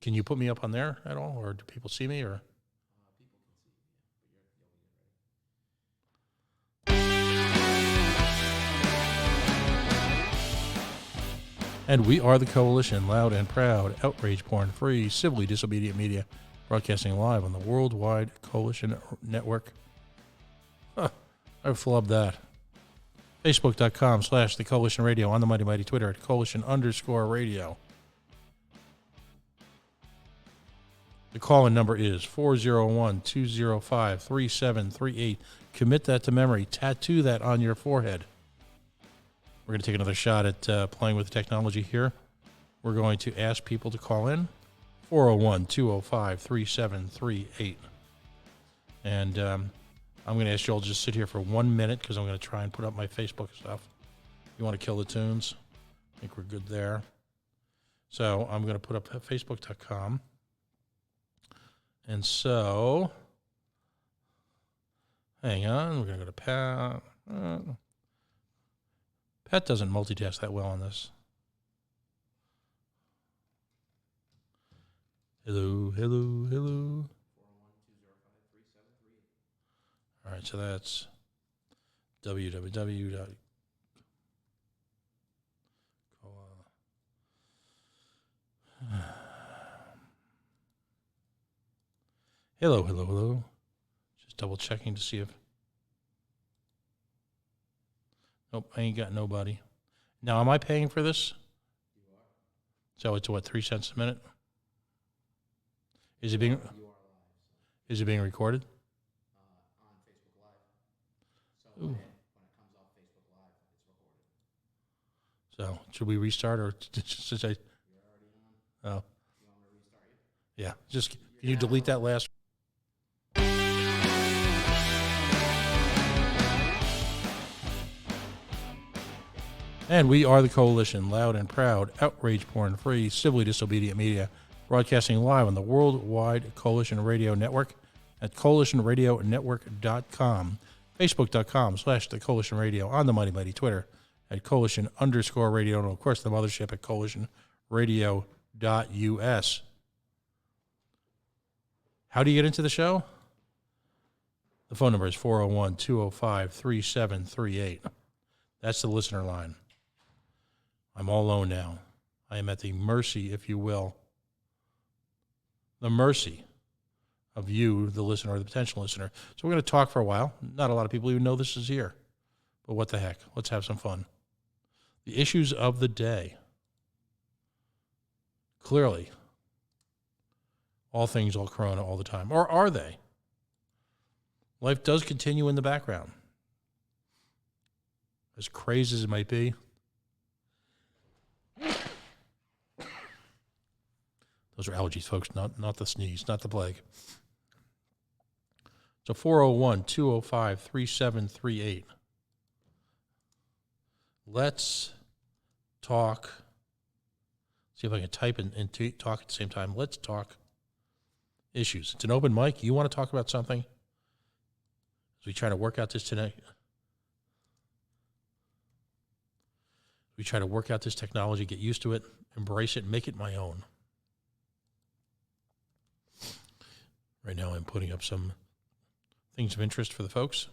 Can you put me up on there at all, or do people see me? Or People can see you, but you'll be ready. And we are the Coalition, loud and proud, outrage porn free, civilly disobedient media, broadcasting live on the Worldwide Coalition Network. Huh, I flubbed that. Facebook.com/The Coalition Radio, on the Mighty Mighty Twitter at Coalition_radio. The call-in number is 401-205-3738. Commit that to memory. Tattoo that on your forehead. We're going to take another shot at playing with the technology here. We're going to ask people to call in, 401-205-3738. And I'm going to ask you all to just sit here for 1 minute because I'm going to try and put up my Facebook stuff. You want to kill the tunes? I think we're good there. So I'm going to put up Facebook.com. And so, hang on, we're going to go to Pat. Pat doesn't multitask that well on this. Hello, hello, hello. 401-205-3738. All right, so that's www. Hello, hello, hello. Just double checking to see if. Nope, I ain't got nobody. Now, am I paying for this? You are. So it's what, 3 cents a minute? Is it being? You are live. So. Is it being recorded? On Facebook Live. So when it comes off Facebook Live, it's recorded. So should we restart or just say? You're already on. Oh, You want me to restart you? yeah. Just can you delete that last? And we are the Coalition, loud and proud, outrage porn free, civilly disobedient media, broadcasting live on the Worldwide Coalition Radio Network at coalitionradionetwork.com, facebook.com/The Coalition Radio, on the Mighty Mighty Twitter at Coalition_radio, and of course the mothership at coalitionradio.us. How do you get into the show? The phone number is 401-205-3738. That's the listener line. I'm all alone now. I am at the mercy, if you will, the mercy of you, the listener, or the potential listener. So we're going to talk for a while. Not a lot of people even know this is here. But what the heck? Let's have some fun. The issues of the day. Clearly, all things, all corona, all the time. Or are they? Life does continue in the background. As crazy as it might be. Those are allergies, folks, not the sneeze, not the plague. So 401-205-3738. Let's talk. See if I can type and talk at the same time. Let's talk issues. It's an open mic. You want to talk about something? As we try to work out this tonight. We try to work out this technology, get used to it, embrace it, make it my own. Right now I'm putting up some things of interest for the folks.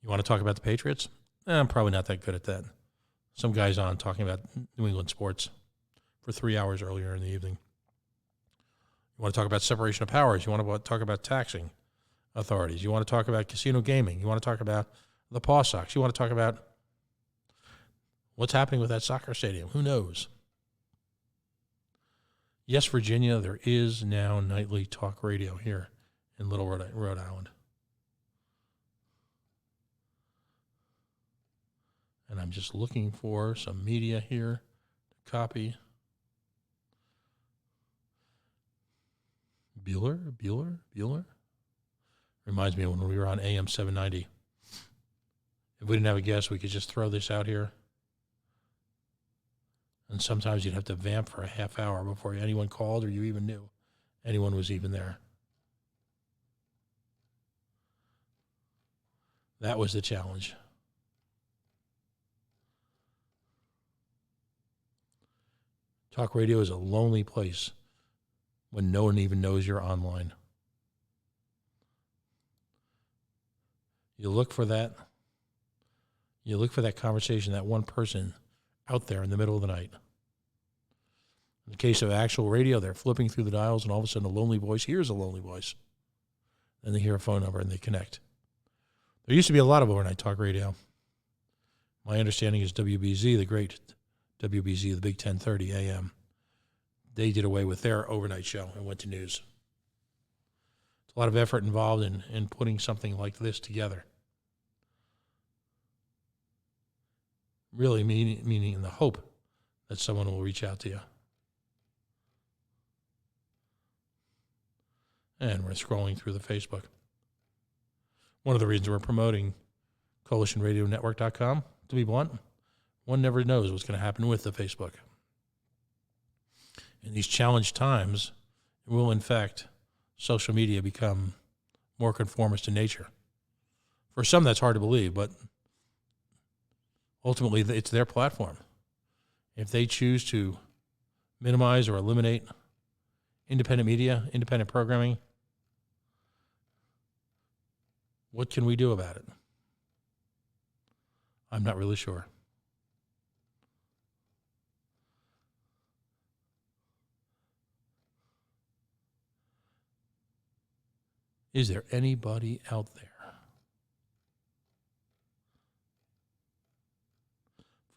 You want to talk about the Patriots? I'm probably not that good at that. Some guy's on talking about New England sports for 3 hours earlier in the evening. You want to talk about separation of powers. You want to talk about taxing authorities. You want to talk about casino gaming. You want to talk about the POTaxpayer. You want to talk about what's happening with that soccer stadium. Who knows? Yes, Virginia, there is now nightly talk radio here in Little Rhode Island. And I'm just looking for some media here to copy. Bueller. Reminds me of when we were on AM 790. If we didn't have a guest, we could just throw this out here. And sometimes you'd have to vamp for a half hour before anyone called or you even knew anyone was even there. That was the challenge. Talk radio is a lonely place when no one even knows you're online. You look for that. You look for that conversation, that one person out there in the middle of the night. In the case of actual radio, they're flipping through the dials, and all of a sudden a lonely voice hears a lonely voice. Then they hear a phone number, and they connect. There used to be a lot of overnight talk radio. My understanding is WBZ, the great WBZ, the Big 1030 AM. They did away with their overnight show and went to news. It's a lot of effort involved in putting something like this together. Really meaning in the hope that someone will reach out to you. And we're scrolling through the Facebook. One of the reasons we're promoting CoalitionRadioNetwork.com, to be blunt, one never knows what's going to happen with the Facebook. In these challenged times, will in fact social media become more conformist to nature? For some, that's hard to believe, but ultimately it's their platform. If they choose to minimize or eliminate independent media, independent programming, what can we do about it? I'm not really sure. Is there anybody out there?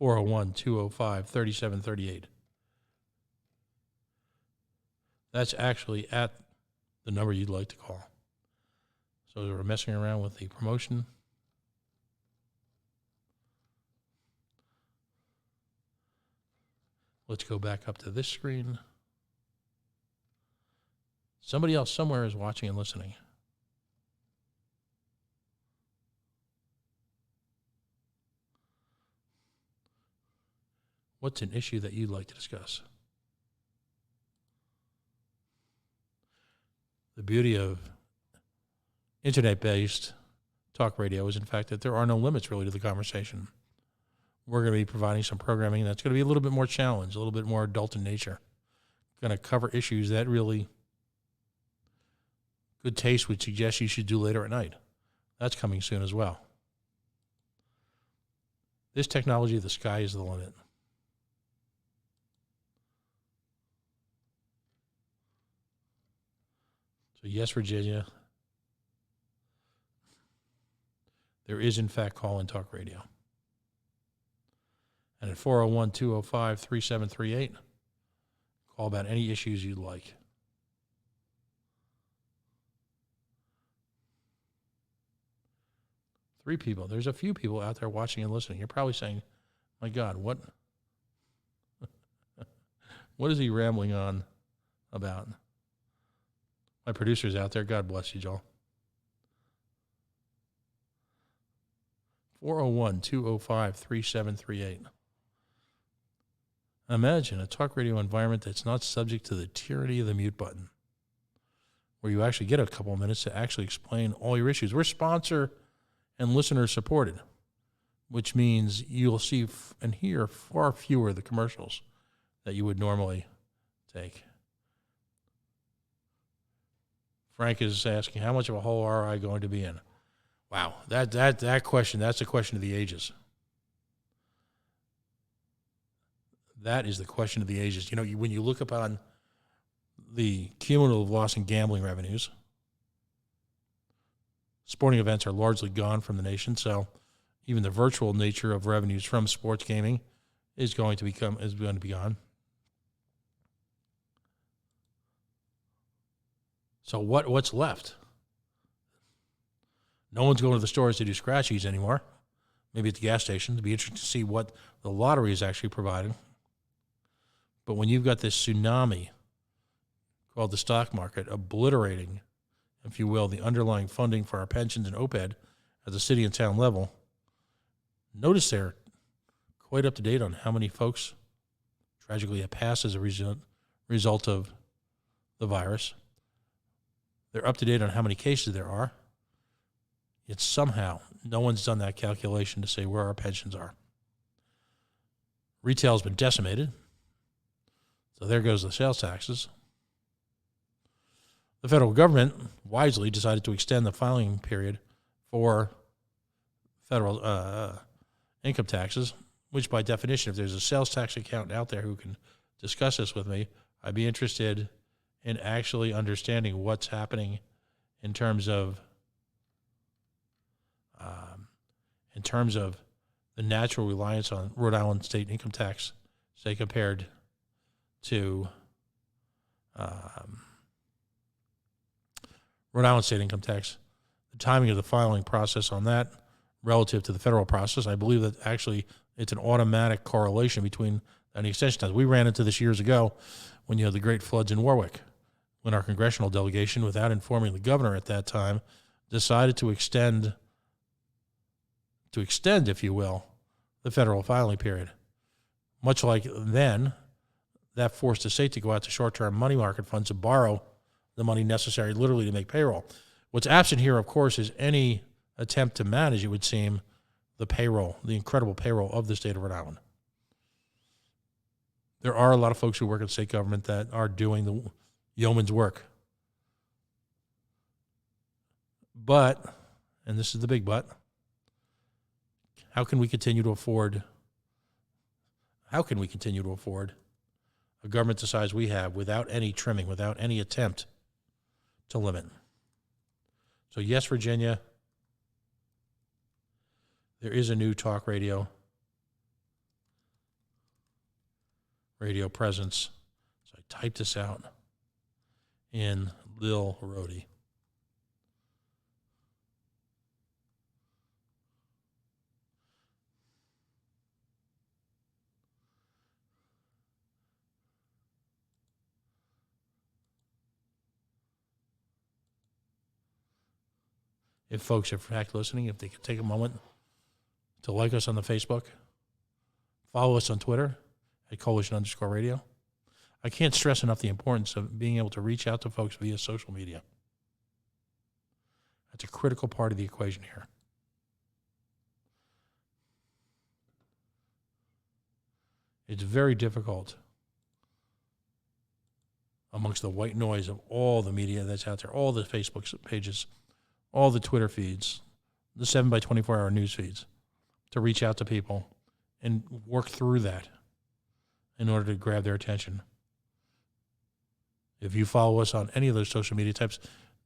401-205-3738. That's actually at the number you'd like to call. So we're messing around with the promotion. Let's go back up to this screen. Somebody else somewhere is watching and listening. What's an issue that you'd like to discuss? The beauty of internet-based talk radio is, in fact, that there are no limits really to the conversation. We're going to be providing some programming that's going to be a little bit more challenged, a little bit more adult in nature. Going to cover issues that really good taste would suggest you should do later at night. That's coming soon as well. This technology, the sky is the limit. So yes, Virginia, there is in fact call-in talk radio. And at 401-205-3738, call about any issues you'd like. Three people. There's a few people out there watching and listening. You're probably saying, my God, what is he rambling on about? My producer's out there. God bless you, Joel. 401-205-3738. Imagine a talk radio environment that's not subject to the tyranny of the mute button, where you actually get a couple of minutes to actually explain all your issues. We're sponsor and listener supported, which means you'll see and hear far fewer of the commercials that you would normally take. Frank is asking, how much of a hole are I going to be in? Wow, that question, that's a question of the ages. That is the question of the ages. You know, when you look upon the cumulative loss in gambling revenues, sporting events are largely gone from the nation, so even the virtual nature of revenues from sports gaming is going to be gone. So what's left? No one's going to the stores to do scratchies anymore. Maybe at the gas station. It'd be interesting to see what the lottery is actually providing. But when you've got this tsunami called the stock market obliterating, if you will, the underlying funding for our pensions and OPED at the city and town level, notice they're quite up to date on how many folks tragically have passed as a result of the virus. They're up to date on how many cases there are. Yet somehow, no one's done that calculation to say where our pensions are. Retail's been decimated, so there goes the sales taxes. The federal government wisely decided to extend the filing period for federal income taxes, which by definition, if there's a sales tax accountant out there who can discuss this with me, I'd be interested in actually understanding what's happening in terms of the natural reliance on Rhode Island state income tax, say compared to Rhode Island state income tax, the timing of the filing process on that relative to the federal process. I believe that actually it's an automatic correlation between any extension time. We ran into this years ago when you had the great floods in Warwick, when our congressional delegation, without informing the governor at that time, decided to extend, if you will, the federal filing period. Much like then, that forced the state to go out to short-term money market funds to borrow the money necessary literally to make payroll. What's absent here, of course, is any attempt to manage, it would seem, the payroll, the incredible payroll of the state of Rhode Island. There are a lot of folks who work in state government that are doing the yeoman's work. But, and this is the big but, how can we continue to afford a government the size we have without any trimming, without any attempt to limit? So yes, Virginia, there is a new talk radio presence. So I typed this out in Lil Rhodey. If folks are in fact listening, if they could take a moment to like us on the Facebook, follow us on Twitter at Coalition_radio. I can't stress enough the importance of being able to reach out to folks via social media. That's a critical part of the equation here. It's very difficult amongst the white noise of all the media that's out there, all the Facebook pages, all the Twitter feeds, the 7x24-hour news feeds, to reach out to people and work through that in order to grab their attention. If you follow us on any of those social media types,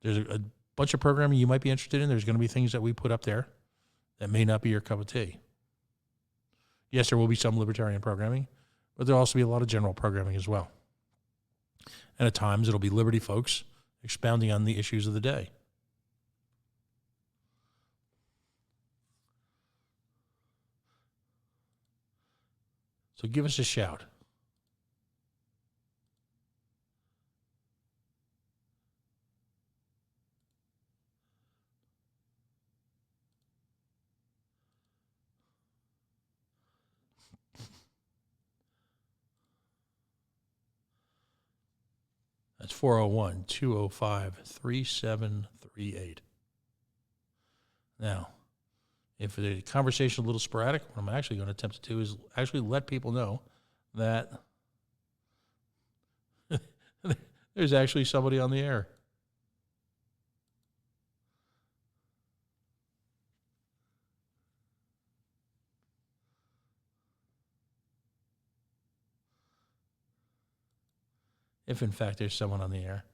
there's a bunch of programming you might be interested in. There's going to be things that we put up there that may not be your cup of tea. Yes, there will be some libertarian programming, but there'll also be a lot of general programming as well. And at times, it'll be Liberty folks expounding on the issues of the day. So give us a shout. That's 401-205-3738. Now, if the conversation is a little sporadic, what I'm actually going to attempt to do is actually let people know that there's actually somebody on the air. If in fact there's someone on the air.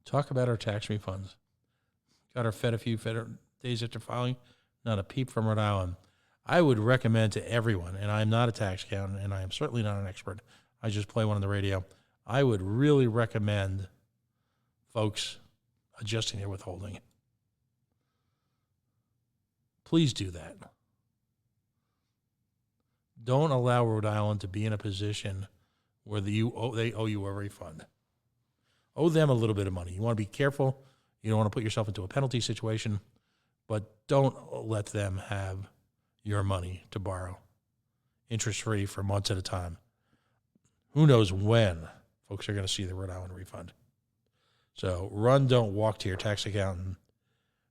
Talk about our tax refunds. Got our Fed a few days after filing. Not a peep from Rhode Island. I would recommend to everyone, and I'm not a tax accountant, and I am certainly not an expert. I just play one on the radio. I would really recommend folks adjusting their withholding. Please do that. Don't allow Rhode Island to be in a position where they owe you a refund. Owe them a little bit of money. You want to be careful. You don't want to put yourself into a penalty situation. but don't let them have your money to borrow interest-free for months at a time. Who knows when folks are going to see the Rhode Island refund. So don't walk to your tax accountant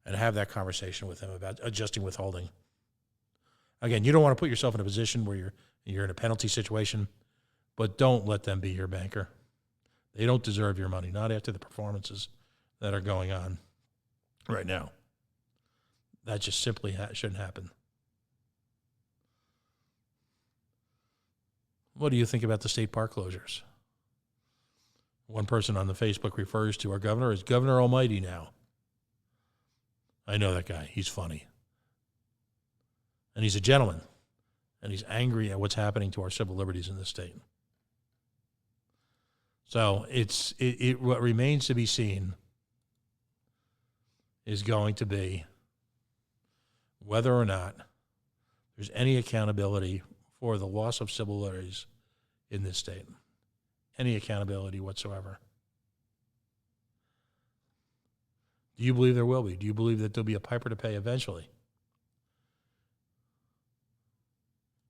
and have that conversation with them about adjusting withholding. Again, you don't want to put yourself in a position where you're in a penalty situation, but don't let them be your banker. They don't deserve your money, not after the performances that are going on right now. That just simply shouldn't happen. What do you think about the state park closures? One person on the Facebook refers to our governor as Governor Almighty now. I know that guy. He's funny. And he's a gentleman. And he's angry at what's happening to our civil liberties in this state. So what remains to be seen is going to be whether or not there's any accountability for the loss of civil liberties in this state. Any accountability whatsoever. Do you believe there will be? Do you believe that there'll be a piper to pay eventually?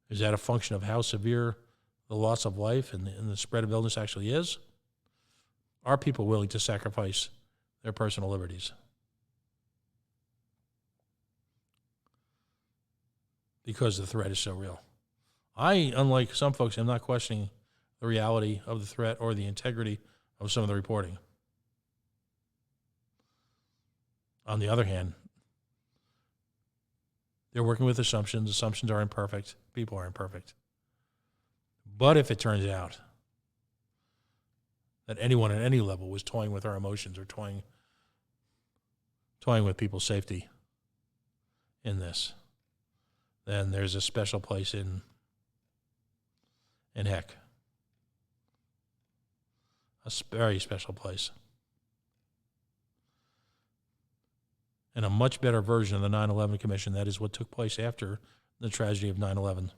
Is that a function of how severe the loss of life and the spread of illness actually is? Are people willing to sacrifice their personal liberties? Because the threat is so real. I, unlike some folks, am not questioning the reality of the threat or the integrity of some of the reporting. On the other hand, they're working with assumptions. Assumptions are imperfect. People are imperfect. But if it turns out that anyone at any level was toying with our emotions or toying with people's safety in this, then there's a special place in heck. A very special place. And a much better version of the 9/11 Commission. That is what took place after the tragedy of 9/11.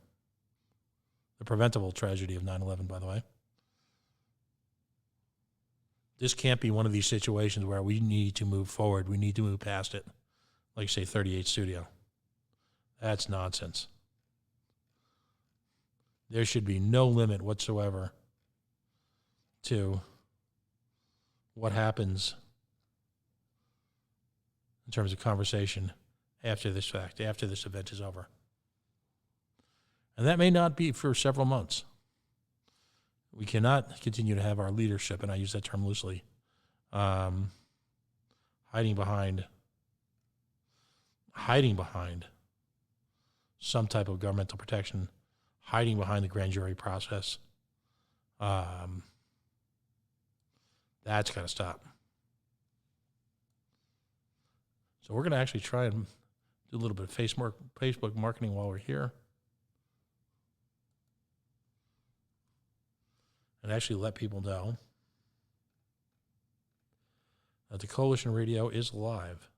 The preventable tragedy of 9/11, by the way. This can't be one of these situations where we need to move forward. We need to move past it. Like, say, 38 Studio. That's nonsense. There should be no limit whatsoever to what happens in terms of conversation after this fact, after this event is over. And that may not be for several months. We cannot continue to have our leadership, and I use that term loosely, hiding behind some type of governmental protection, hiding behind the grand jury process. That's got to stop. So we're going to actually try and do a little bit of Facebook marketing while we're here. And actually let people know that the Coalition Radio is live.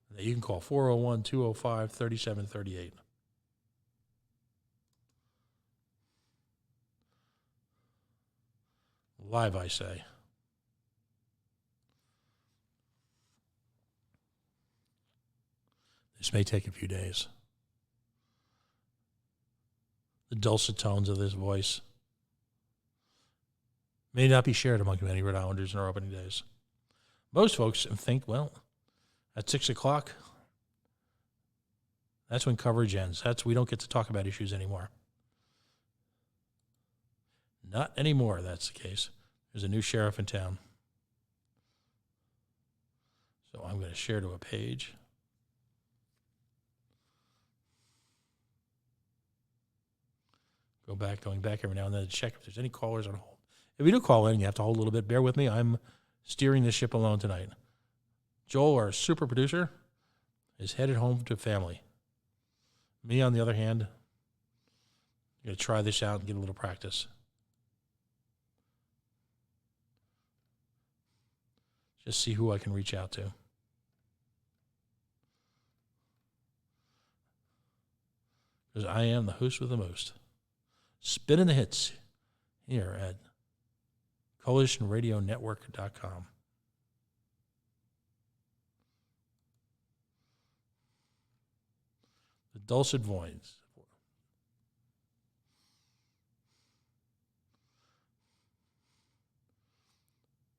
And that you can call 401-205-3738. Live, I say. This may take a few days. The dulcet tones of this voice may not be shared among many Rhode Islanders in our opening days. Most folks think, well, at 6 o'clock, that's when coverage ends. We don't get to talk about issues anymore. Not anymore, that's the case. There's a new sheriff in town. So I'm going to share to a page. Going back every now and then to check if there's any callers on hold. If you do call in, you have to hold a little bit. Bear with me. I'm steering this ship alone tonight. Joel, our super producer, is headed home to family. Me, on the other hand, I'm going to try this out and get a little practice. Just see who I can reach out to. Because I am the host with the most. Spinning the hits here at CoalitionRadioNetwork.com. The dulcet voice.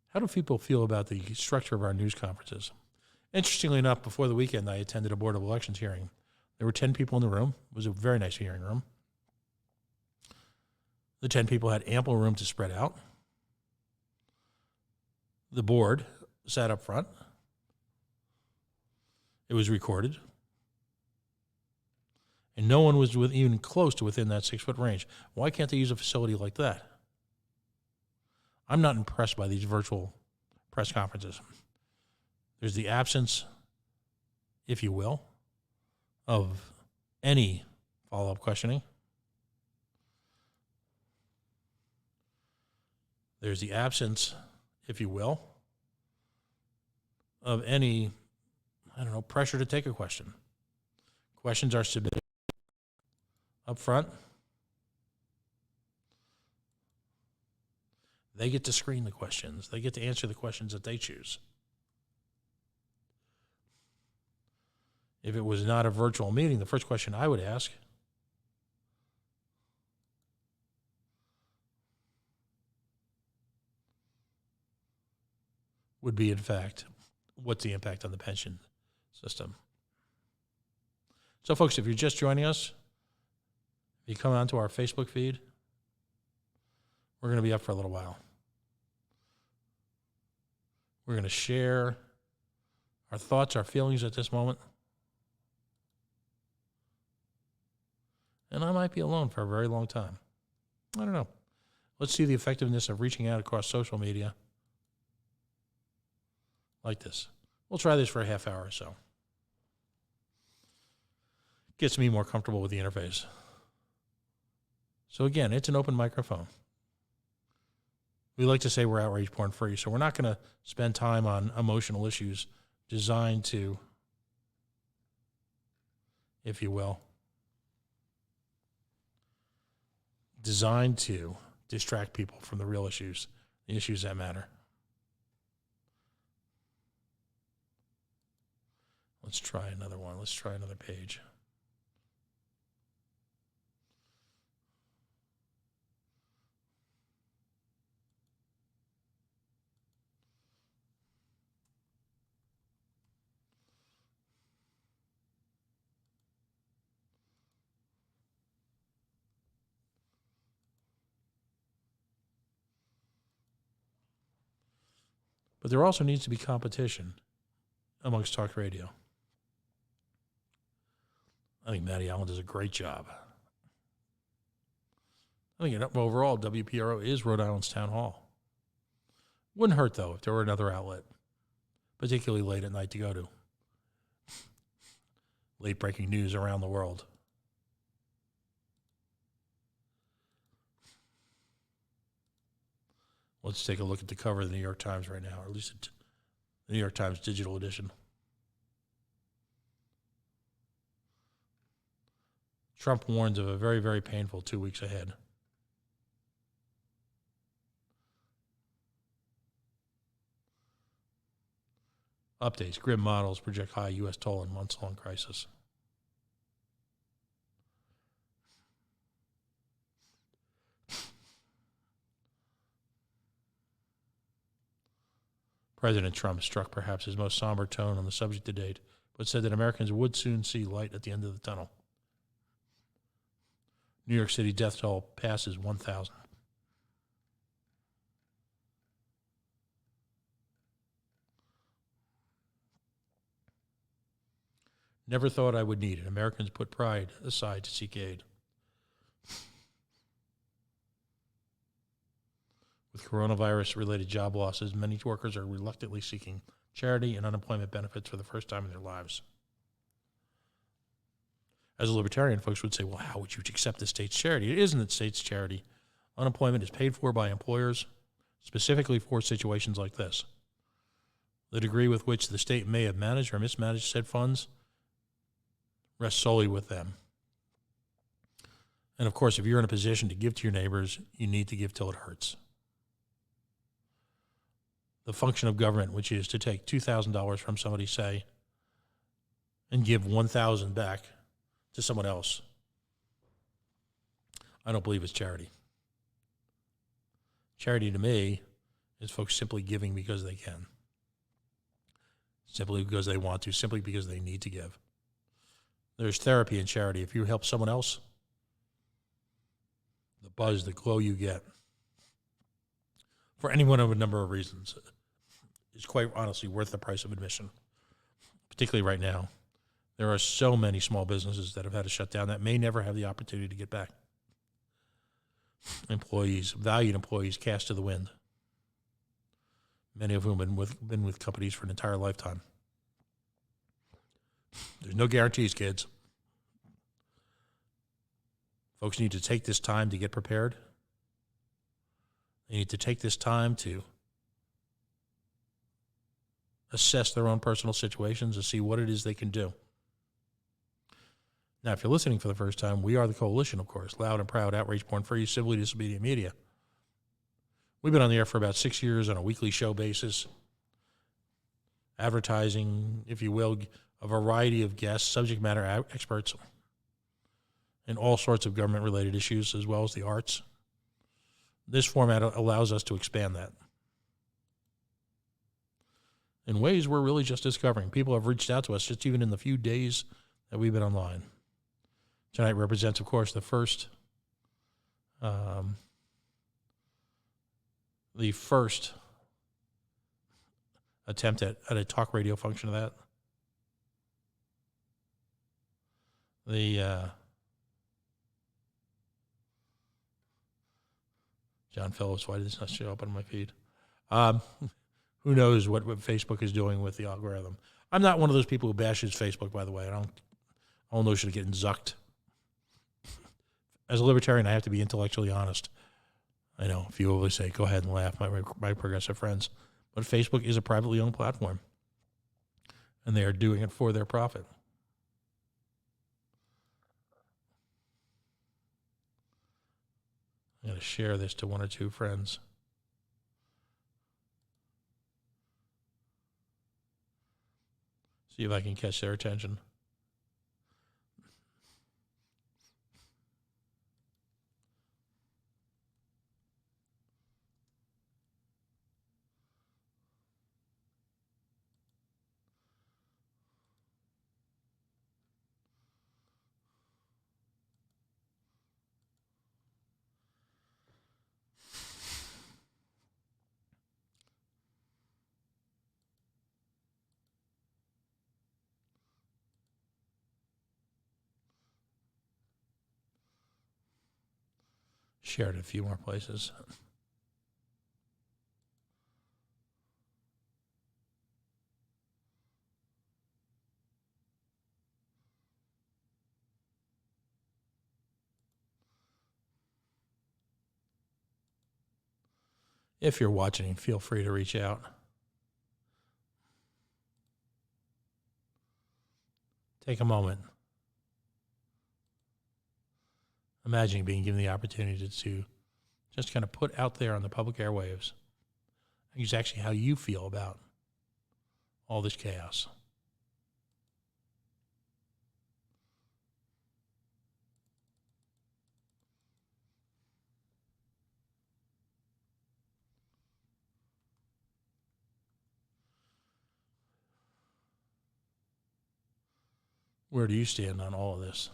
How do people feel about the structure of our news conferences? Interestingly enough, before the weekend, I attended a Board of Elections hearing. There were 10 people in the room. It was a very nice hearing room. The 10 people had ample room to spread out. The board sat up front. It was recorded. And no one was even close to within that 6-foot range. Why can't they use a facility like that? I'm not impressed by these virtual press conferences. There's the absence, if you will, of any follow-up questioning. There's the absence, if you will, of any, pressure to take a question. Questions are submitted up front. They get to screen the questions. They get to answer the questions that they choose. If it was not a virtual meeting, the first question I would ask would be, in fact, what's the impact on the pension system? So, folks, if you're just joining us, if you come onto our Facebook feed, we're going to be up for a little while. We're going to share our thoughts, our feelings at this moment. And I might be alone for a very long time. I don't know. Let's see the effectiveness of reaching out across social media like this. We'll try this for a half hour or so. Gets me more comfortable with the interface. So again, it's an open microphone. We like to say we're outrage porn free, so we're not going to spend time on emotional issues designed to, if you will, distract people from the real issues, the issues that matter. Let's try another one. Let's try another page. But there also needs to be competition amongst talk radio. I think Matty Allen does a great job. I think overall, WPRO is Rhode Island's town hall. Wouldn't hurt, though, if there were another outlet, particularly late at night to go to. Late breaking news around the world. Let's take a look at the cover of the New York Times right now, or at least the New York Times digital edition. Trump warns of a very, very painful 2 weeks ahead. Updates. Grim models project high U.S. toll in months-long crisis. President Trump struck perhaps his most somber tone on the subject to date, but said that Americans would soon see light at the end of the tunnel. New York City death toll passes 1,000. Never thought I would need it. Americans put pride aside to seek aid. With coronavirus-related job losses, many workers are reluctantly seeking charity and unemployment benefits for the first time in their lives. As a libertarian, folks would say, well, how would you accept the state's charity? It isn't the state's charity. Unemployment is paid for by employers, specifically for situations like this. The degree with which the state may have managed or mismanaged said funds rests solely with them. And of course, if you're in a position to give to your neighbors, you need to give till it hurts. the function of government, which is to take $2,000 from somebody, say, and give $1,000 back to someone else, I don't believe it's charity. Charity to me is folks simply giving because they can, simply because they want to, simply because they need to give. There's therapy in charity. If you help someone else, the buzz, the glow you get, for any one of a number of reasons, is quite honestly worth the price of admission, particularly right now. There are so many small businesses that have had to shut down that may never have the opportunity to get back. Employees, valued employees, cast to the wind. Many of whom have been with companies for an entire lifetime. There's no guarantees, kids. Folks need to take this time to get prepared. They need to take this time to assess their own personal situations and see what it is they can do. Now, if you're listening for the first time, we are the Coalition, of course, loud and proud, outrage-born free, civilly disobedient media. We've been on the air for about 6 years on a weekly show basis, advertising, if you will, a variety of guests, subject matter experts, in all sorts of government-related issues, as well as the arts. This format allows us to expand that in ways we're really just discovering. People have reached out to us just even in the few days that we've been online. Tonight represents, of course, the first attempt at a talk radio function of that. John Phillips, why did this not show up on my feed? Who knows what Facebook is doing with the algorithm? I'm not one of those people who bashes Facebook, by the way. I don't own notion of getting zucked. As a libertarian, I have to be intellectually honest. I know a few always say, go ahead and laugh, my progressive friends. But Facebook is a privately owned platform, and they are doing it for their profit. I'm going to share this to one or two friends. See if I can catch their attention. Shared it a few more places. If you're watching, feel free to reach out. Take a moment. Imagine being given the opportunity to just kind of put out there on the public airwaves exactly how you feel about all this chaos. Where do you stand on all of this?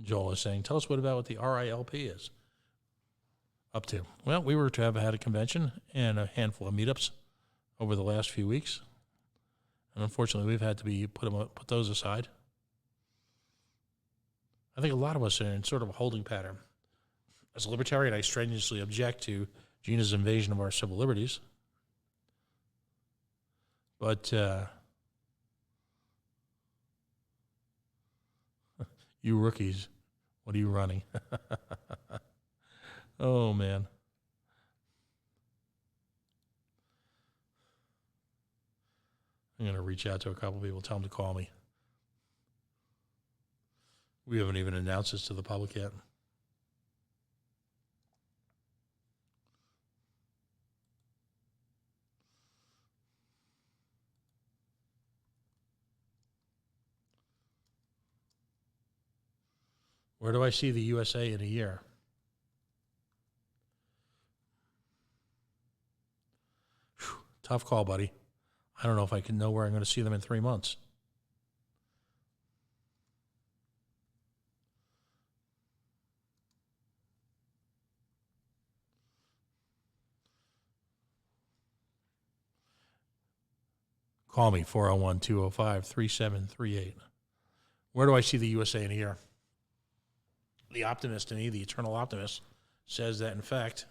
Joel is saying, tell us what the RILP is up to. Well, we were to have had a convention and a handful of meetups over the last few weeks. And unfortunately, we've had to put those aside. I think a lot of us are in sort of a holding pattern. As a libertarian, I strenuously object to Gina's invasion of our civil liberties. But you rookies, what are you running? Oh, man. I'm going to reach out to a couple of people, tell them to call me. We haven't even announced this to the public yet. Where do I see the USA in a year? Whew, tough call, buddy. I don't know if I can know where I'm going to see them in 3 months. Call me, 401-205-3738. Where do I see the USA in a year? The optimist in me, the eternal optimist, says that, in fact,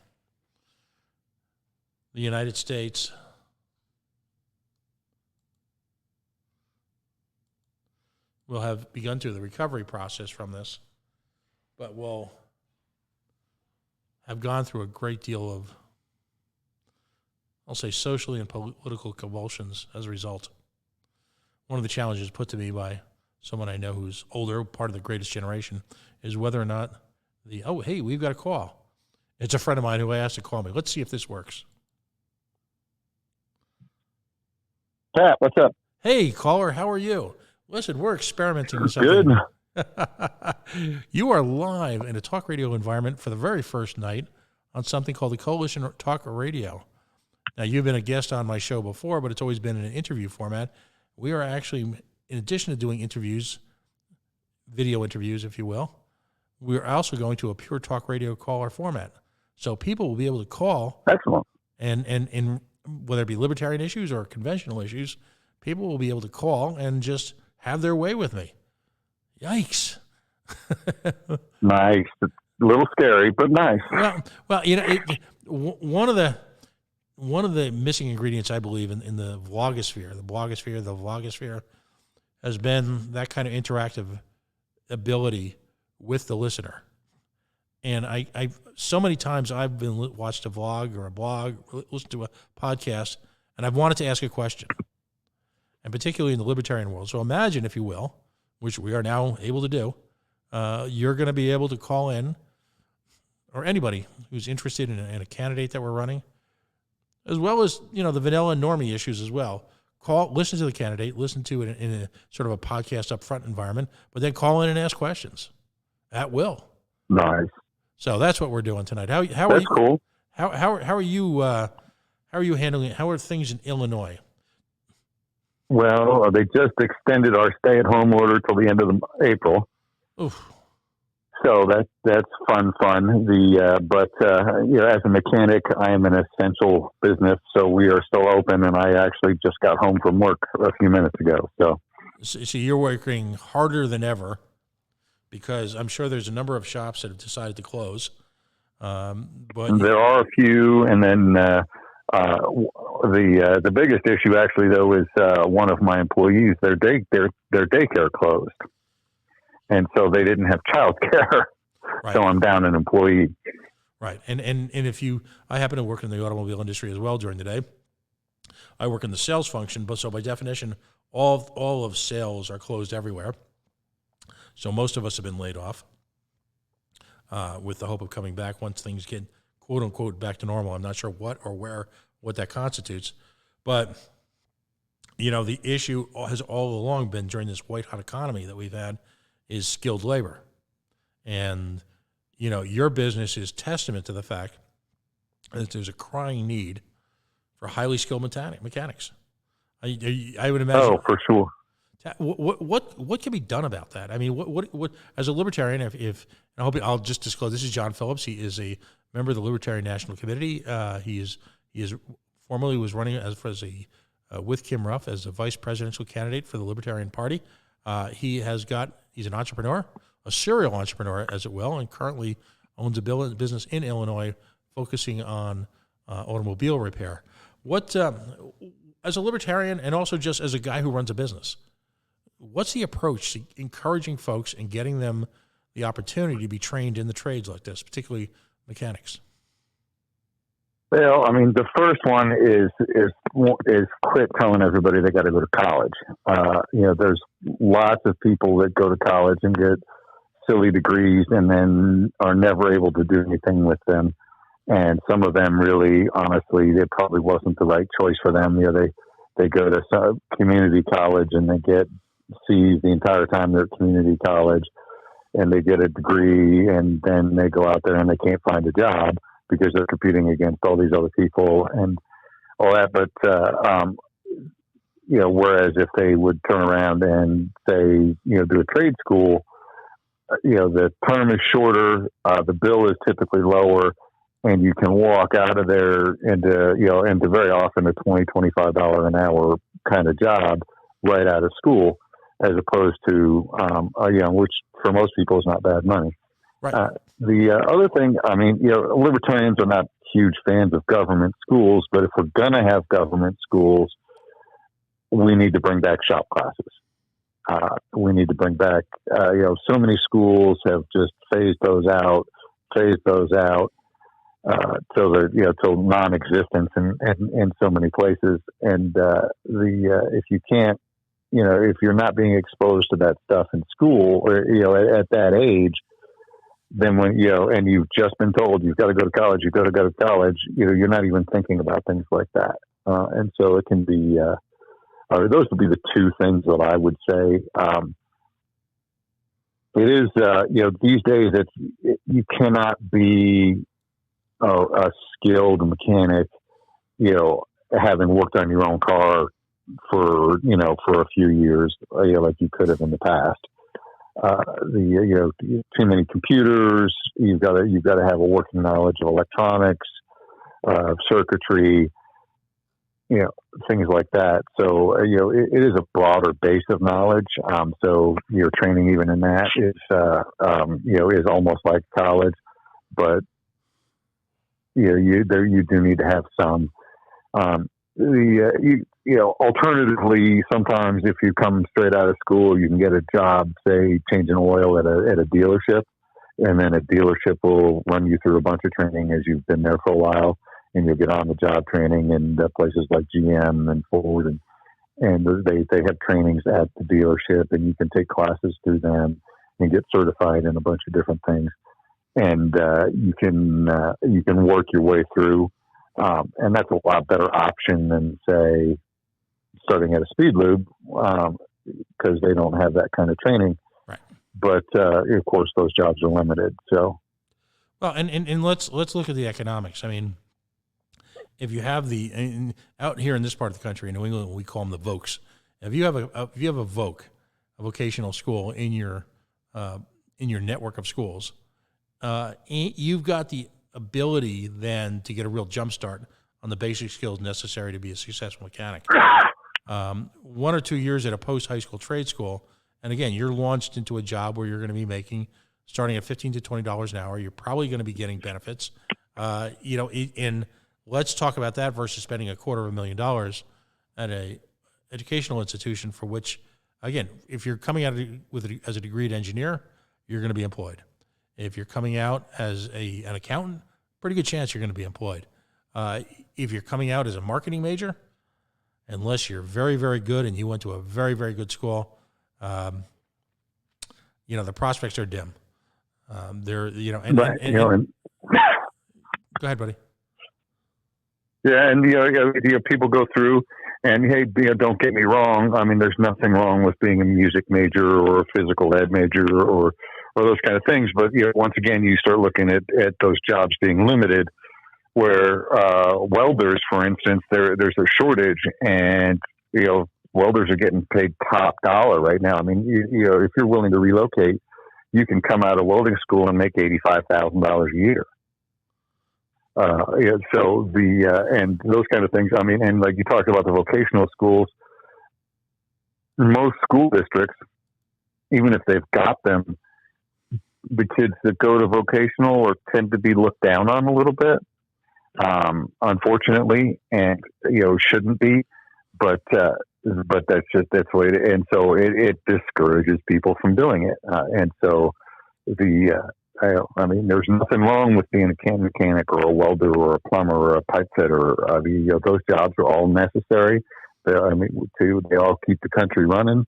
the United States will have begun the recovery process from this, but will have gone through a great deal of, I'll say, socially and political convulsions as a result. One of the challenges put to me by someone I know who's older, part of the greatest generation, is whether or not hey, we've got a call. It's a friend of mine who I asked to call me. Let's see if this works. Pat, what's up? Hey, caller, how are you? Listen, we're experimenting with something. Good. You are live in a talk radio environment for the very first night on something called the Coalition Talk Radio. Now, you've been a guest on my show before, but it's always been in an interview format. We are actually, in addition to doing interviews, video interviews, if you will, we're also going to a pure talk radio caller format. So people will be able to call. Excellent. And whether it be libertarian issues or conventional issues, people will be able to call and just have their way with me. Yikes. Nice. A little scary, but nice. Well, you know, one of the missing ingredients, I believe, in the vlogosphere, has been that kind of interactive ability with the listener. And I so many times I've been watched a vlog or a blog, or listened to a podcast, and I've wanted to ask a question, and particularly in the libertarian world. So imagine, if you will, which we are now able to do, you're going to be able to call in, or anybody who's interested in a candidate that we're running, as well as, you know, the vanilla and normie issues as well. Call, listen to the candidate, listen to it in a sort of a podcast up front environment, but then call in and ask questions at will. Nice. So that's what we're doing tonight. How That's are you? Cool. How are you? How are you handling it? How are things in Illinois? Well, they just extended our stay-at-home order till the end of April. Oof. So that's fun. But you know, as a mechanic, I am an essential business, so we are still open. And I actually just got home from work a few minutes ago. So you're working harder than ever, because I'm sure there's a number of shops that have decided to close. But there are a few, and then the biggest issue actually though is one of my employees. Their daycare closed, and so they didn't have childcare. Right. So I'm down an employee. Right, and if I happen to work in the automobile industry as well during the day. I work in the sales function, but so by definition, all of sales are closed everywhere. So most of us have been laid off with the hope of coming back once things get, quote unquote, back to normal. I'm not sure what or what that constitutes. But, you know, the issue has all along been, during this white hot economy that we've had, is skilled labor. And, you know, your business is testament to the fact that there's a crying need for highly skilled mechanics. I would imagine. Oh, for sure. What can be done about that? I mean, what as a libertarian, if I hope I'll just disclose, this is John Phillips. He is a member of the Libertarian National Committee. He is formerly was running with Kim Ruff as a vice presidential candidate for the Libertarian Party. He's an entrepreneur, a serial entrepreneur, as it will, and currently owns a business in Illinois focusing on automobile repair. What as a libertarian, and also just as a guy who runs a business, what's the approach to encouraging folks and getting them the opportunity to be trained in the trades like this, particularly mechanics? Well, I mean, the first one is quit telling everybody they got to go to college. You know, there's lots of people that go to college and get silly degrees and then are never able to do anything with them. And some of them really, honestly, it probably wasn't the right choice for them. They go to some community college and they get C's the entire time they're at community college, and they get a degree, and then they go out there and they can't find a job because they're competing against all these other people and all that. But whereas if they would turn around and say, do a trade school, the term is shorter, the bill is typically lower, and you can walk out of there into very often a $20-$25 an hour kind of job right out of school, as opposed to, which for most people is not bad money. Right. The other thing, libertarians are not huge fans of government schools, but if we're going to have government schools, we need to bring back shop classes. We need to bring back, so many schools have just phased those out till they're, till non-existence in so many places. And if you can't, if you're not being exposed to that stuff in school or, at that age, then when, and you've just been told you've got to go to college, you're not even thinking about things like that. And so it can be, those would be the two things that I would say. It is, these days you cannot be a skilled mechanic, having worked on your own car for a few years, like you could have in the past. Too many computers. You've got to have a working knowledge of electronics, circuitry, things like that. So, it is a broader base of knowledge. So your training even in that is almost like college, but you do need to have some. Alternatively, sometimes if you come straight out of school, you can get a job, say, changing oil at a dealership, and then a dealership will run you through a bunch of training as you've been there for a while, and you'll get on the job training in places like GM and Ford, and they have trainings at the dealership, and you can take classes through them and get certified in a bunch of different things, and you can work your way through. And that's a lot better option than, say, starting at a speed lube, because they don't have that kind of training. Right. But of course, those jobs are limited. So, well, and let's look at the economics. I mean, if you have out here in this part of the country, in New England, we call them the VOCs. If you have a VOC, a vocational school in your network of schools, you've got the ability then to get a real jump start on the basic skills necessary to be a successful mechanic. 1 or 2 years at a post-high school trade school, and again, you're launched into a job where you're going to be making, starting at $15 to $20 an hour. You're probably going to be getting benefits. And let's talk about that versus spending $250,000 at a educational institution for which, again, if you're coming out as a degreed engineer, you're going to be employed. If you're coming out as an accountant, pretty good chance you're going to be employed. If you're coming out as a marketing major, unless you're very, very good and you went to a very, very good school, the prospects are dim. Go ahead, buddy. Yeah, and people go through, and hey, don't get me wrong. I mean, there's nothing wrong with being a music major or a physical ed major or those kind of things. But once again, you start looking at those jobs being limited, where welders, for instance, there's a shortage, and welders are getting paid top dollar right now. I mean, if you're willing to relocate, you can come out of welding school and make $85,000 a year. So and those kind of things. I mean, and like you talked about the vocational schools, most school districts, even if they've got them, the kids that go to vocational tend to be looked down on a little bit, unfortunately, and shouldn't be, but that's the way it is. And so it discourages people from doing it, and so I mean, there's nothing wrong with being a mechanic or a welder or a plumber or a pipe fitter. Those jobs are all necessary. They all keep the country running,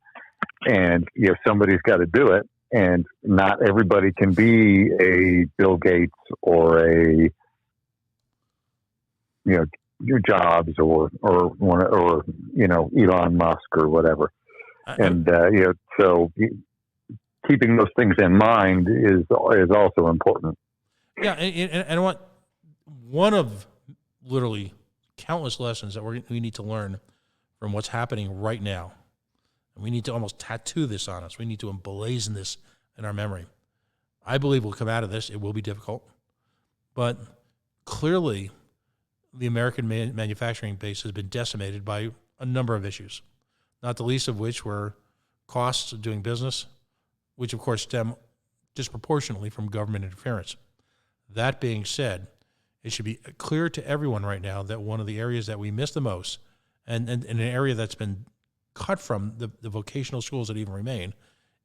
and somebody's got to do it. and not everybody can be a Bill Gates or a your Jobs or Elon Musk or whatever. And so keeping those things in mind is also important. Yeah, and one of literally countless lessons that we need to learn from what's happening right now, and we need to almost tattoo this on us. We need to emblazon this in our memory. I believe we'll come out of this. It will be difficult, but clearly the American manufacturing base has been decimated by a number of issues, not the least of which were costs of doing business, which of course stem disproportionately from government interference. That being said, it should be clear to everyone right now that one of the areas that we miss the most, and an area that's been cut from the vocational schools that even remain,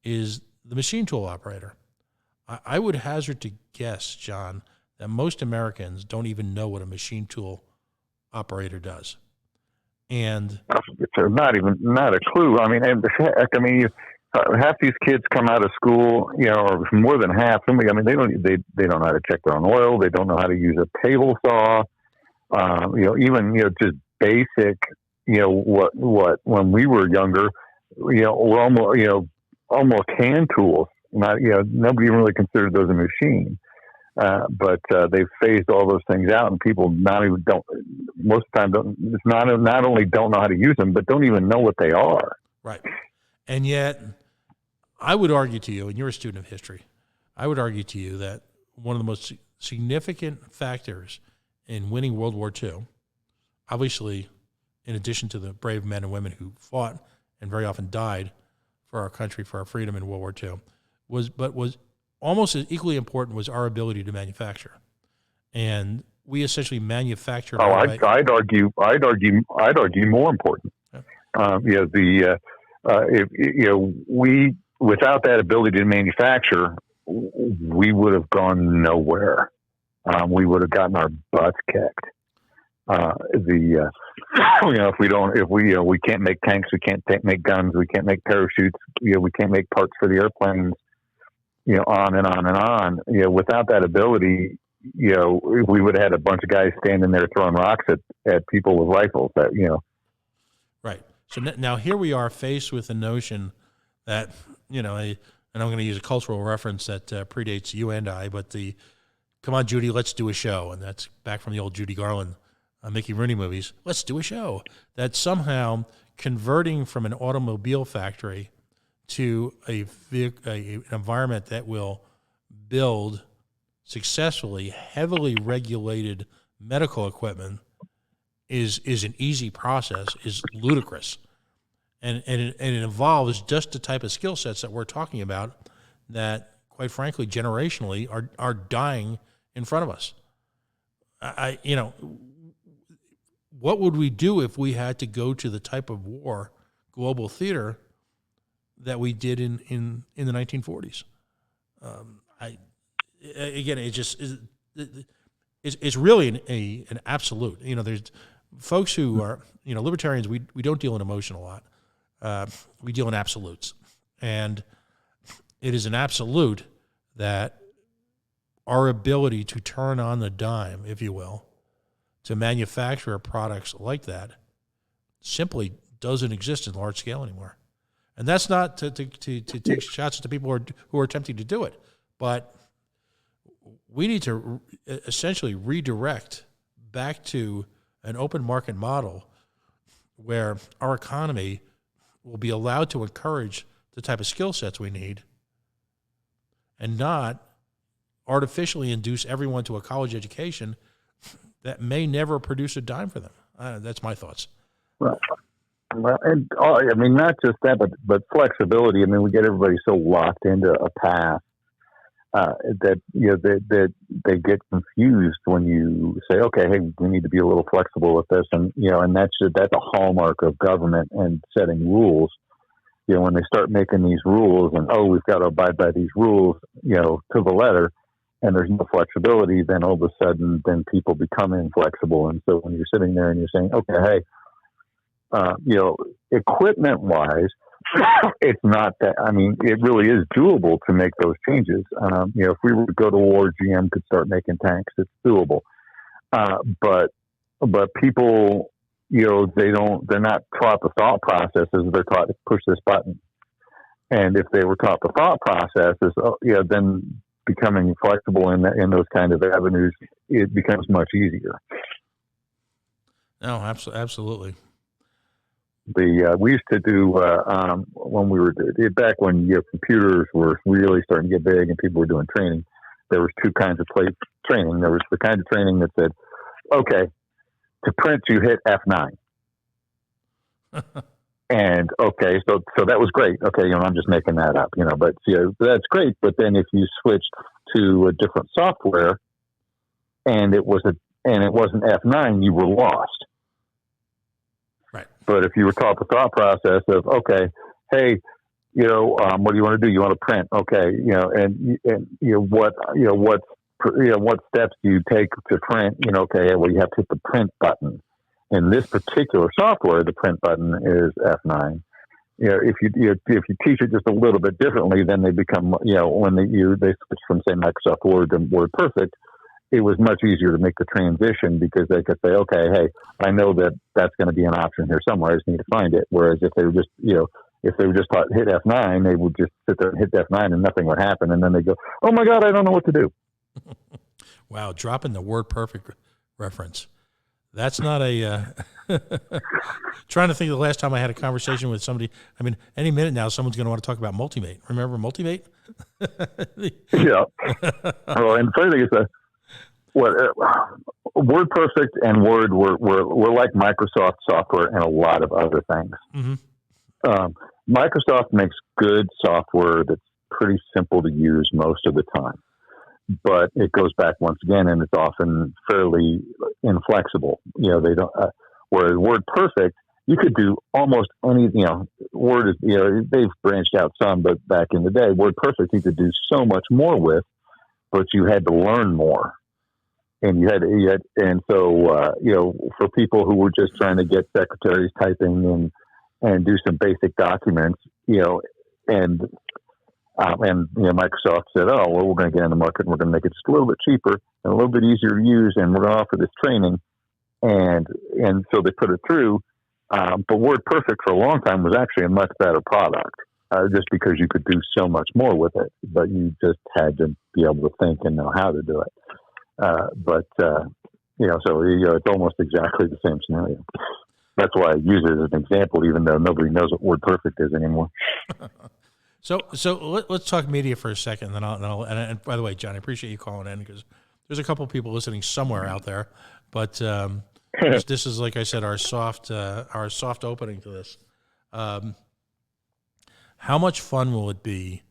is the machine tool operator. I would hazard to guess, John, that most Americans don't even know what a machine tool operator does. And not a clue. I mean, half these kids come out of school, or more than half. They don't know how to check their own oil. They don't know how to use a table saw. Even just basic. What when we were younger, we're almost hand tools. Nobody even really considered those a machine. But they've phased all those things out, and people most of the time not only don't know how to use them, but don't even know what they are. Right. And yet, I would argue to you, and you're a student of history, I would argue to you that one of the most significant factors in winning World War II, obviously, in addition to the brave men and women who fought and very often died for our country, for our freedom in World War II, was almost as equally important was our ability to manufacture. And we essentially manufactured. I'd argue more important. Yeah. We without that ability to manufacture, we would have gone nowhere. We would have gotten our butts kicked. If we can't make tanks, we can't make guns, we can't make parachutes, we can't make parts for the airplanes, on and on and on. Without that ability, we would have had a bunch of guys standing there throwing rocks at people with rifles. Right. So now here we are faced with the notion that, and I'm going to use a cultural reference that predates you and I, but come on, Judy, let's do a show. And that's back from the old Judy Garland, Mickey Rooney movies. Let's do a show. That somehow converting from an automobile factory to an environment that will build successfully heavily regulated medical equipment is an easy process, is ludicrous. And it involves just the type of skill sets that we're talking about that, quite frankly, generationally are dying in front of us. What would we do if we had to go to the type of war, global theater, that we did in the 1940s? It's really an absolute. There's folks who are libertarians. We don't deal in emotion a lot. We deal in absolutes, and it is an absolute that our ability to turn on the dime, if you will, to manufacture products like that simply doesn't exist in large scale anymore. And that's not to take shots at the people who are attempting to do it, but we need to essentially redirect back to an open market model where our economy will be allowed to encourage the type of skill sets we need and not artificially induce everyone to a college education that may never produce a dime for them. That's my thoughts. Well, and not just that, but flexibility. We get everybody so locked into a path that they get confused when you say, okay, hey, we need to be a little flexible with this, and that's a hallmark of government and setting rules. When they start making these rules, and we've got to abide by these rules, to the letter, and there's no flexibility, then all of a sudden, then people become inflexible. And so when you're sitting there and you're saying, okay, hey, equipment wise, it's not that. I mean, it really is doable to make those changes. If we were to go to war, GM could start making tanks. It's doable. But people, they're not taught the thought processes. They're taught to push this button. And if they were taught the thought processes, then becoming flexible in those kind of avenues, it becomes much easier. No, absolutely. We used to do when we were back when computers were really starting to get big and people were doing training. There was two kinds of training. There was the kind of training that said, "Okay, to print you hit F9," and okay, so that was great. Okay, I'm just making that up, but that's great. But then if you switched to a different software and it wasn't F9, you were lost. Right. But if you were taught the thought process of, okay, hey, what do you want to do? You want to print, okay, what steps do you take to print? Okay, well, you have to hit the print button. In this particular software, the print button is F9. If you teach it just a little bit differently, then they become, when they switch from say Microsoft Word to WordPerfect, it was much easier to make the transition because they could say, okay, hey, I know that's going to be an option here somewhere. I just need to find it. Whereas if they were just, taught hit F9, they would just sit there and hit F9 and nothing would happen. And then they go, oh my God, I don't know what to do. Wow. Dropping the WordPerfect reference. That's not a, trying to think of the last time I had a conversation with somebody. I mean, any minute now, someone's going to want to talk about Multimate. Remember Multimate? Yeah. Well, and the funny thing is that, WordPerfect and Word were like Microsoft software and a lot of other things. Mm-hmm. Microsoft makes good software that's pretty simple to use most of the time, but it goes back once again, and it's often fairly inflexible. They don't. Whereas WordPerfect, you could do almost anything. Word is, they've branched out some, but back in the day, WordPerfect you could do so much more with, but you had to learn more. And so for people who were just trying to get secretaries typing and do some basic documents, and Microsoft said, oh, well, we're going to get in the market and we're going to make it just a little bit cheaper and a little bit easier to use, and we're going to offer this training, and so they put it through. But WordPerfect for a long time was actually a much better product, just because you could do so much more with it, but you just had to be able to think and know how to do it. So it's almost exactly the same scenario. That's why I use it as an example, even though nobody knows what WordPerfect is anymore. So let's talk media for a second, and by the way, John, I appreciate you calling in because there's a couple of people listening somewhere out there, but this is, like I said, our soft opening to this. How much fun will it be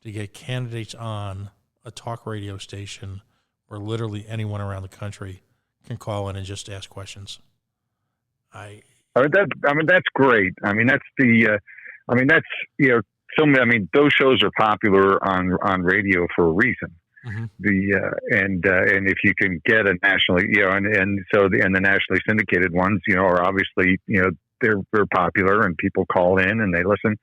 to get candidates on a talk radio station where literally anyone around the country can call in and just ask questions? That's great. Those shows are popular on radio for a reason. Mm-hmm. And if you can get a nationally, the nationally syndicated ones, are obviously, they're popular and people call in and they listen.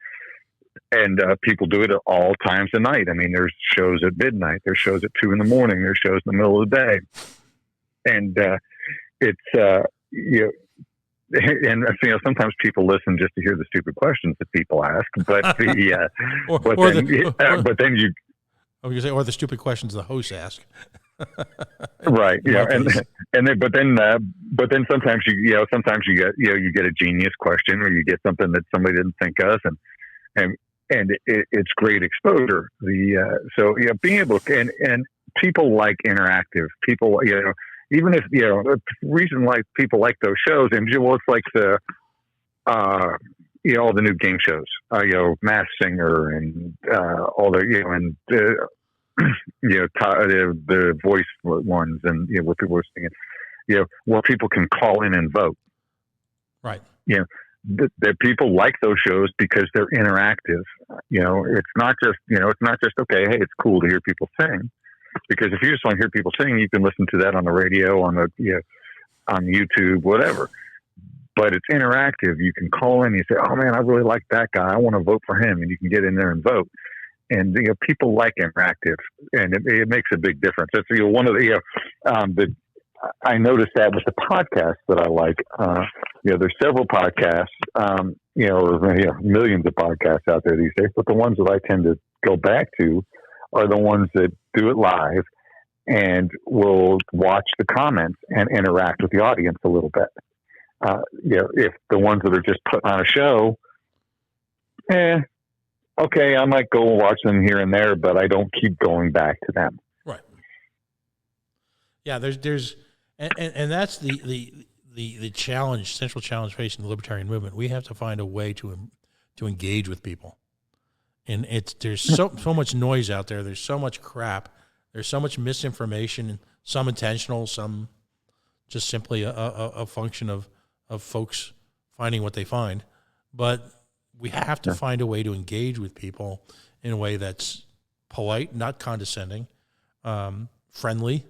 And people do it at all times of night. I mean, there's shows at midnight, there's shows at 2 a.m, there's shows in the middle of the day, and sometimes people listen just to hear the stupid questions that people ask. But or the stupid questions the hosts ask. Right. Yeah. But then sometimes you get a genius question, or you get something that somebody didn't think of, and it's great exposure. Being able to, and people like interactive people, even if, the reason why people like those shows, and it's like all the new game shows, Masked Singer and all the, the voice ones, and, what people are singing, where people can call in and vote. Right. That people like those shows because they're interactive. It's not just okay, hey, it's cool to hear people sing, because if you just want to hear people sing, you can listen to that on the radio, on YouTube, whatever. but it's interactive. You can call in and you say, "Oh man, I really like that guy. I want to vote for him," and you can get in there and vote. And people like interactive, and it makes a big difference. That's one of the I noticed that with the podcasts that I like. There's several podcasts, or millions of podcasts out there these days, but the ones that I tend to go back to are the ones that do it live and will watch the comments and interact with the audience a little bit. If the ones that are just put on a show, okay, I might go watch them here and there, but I don't keep going back to them. Right. Yeah, there's and that's the challenge, central challenge facing the libertarian movement. We have to find a way to engage with people. And there's so much noise out there. There's so much crap. There's so much misinformation, some intentional, some just simply a function of folks finding what they find. But we have to find a way to engage with people in a way that's polite, not condescending, friendly,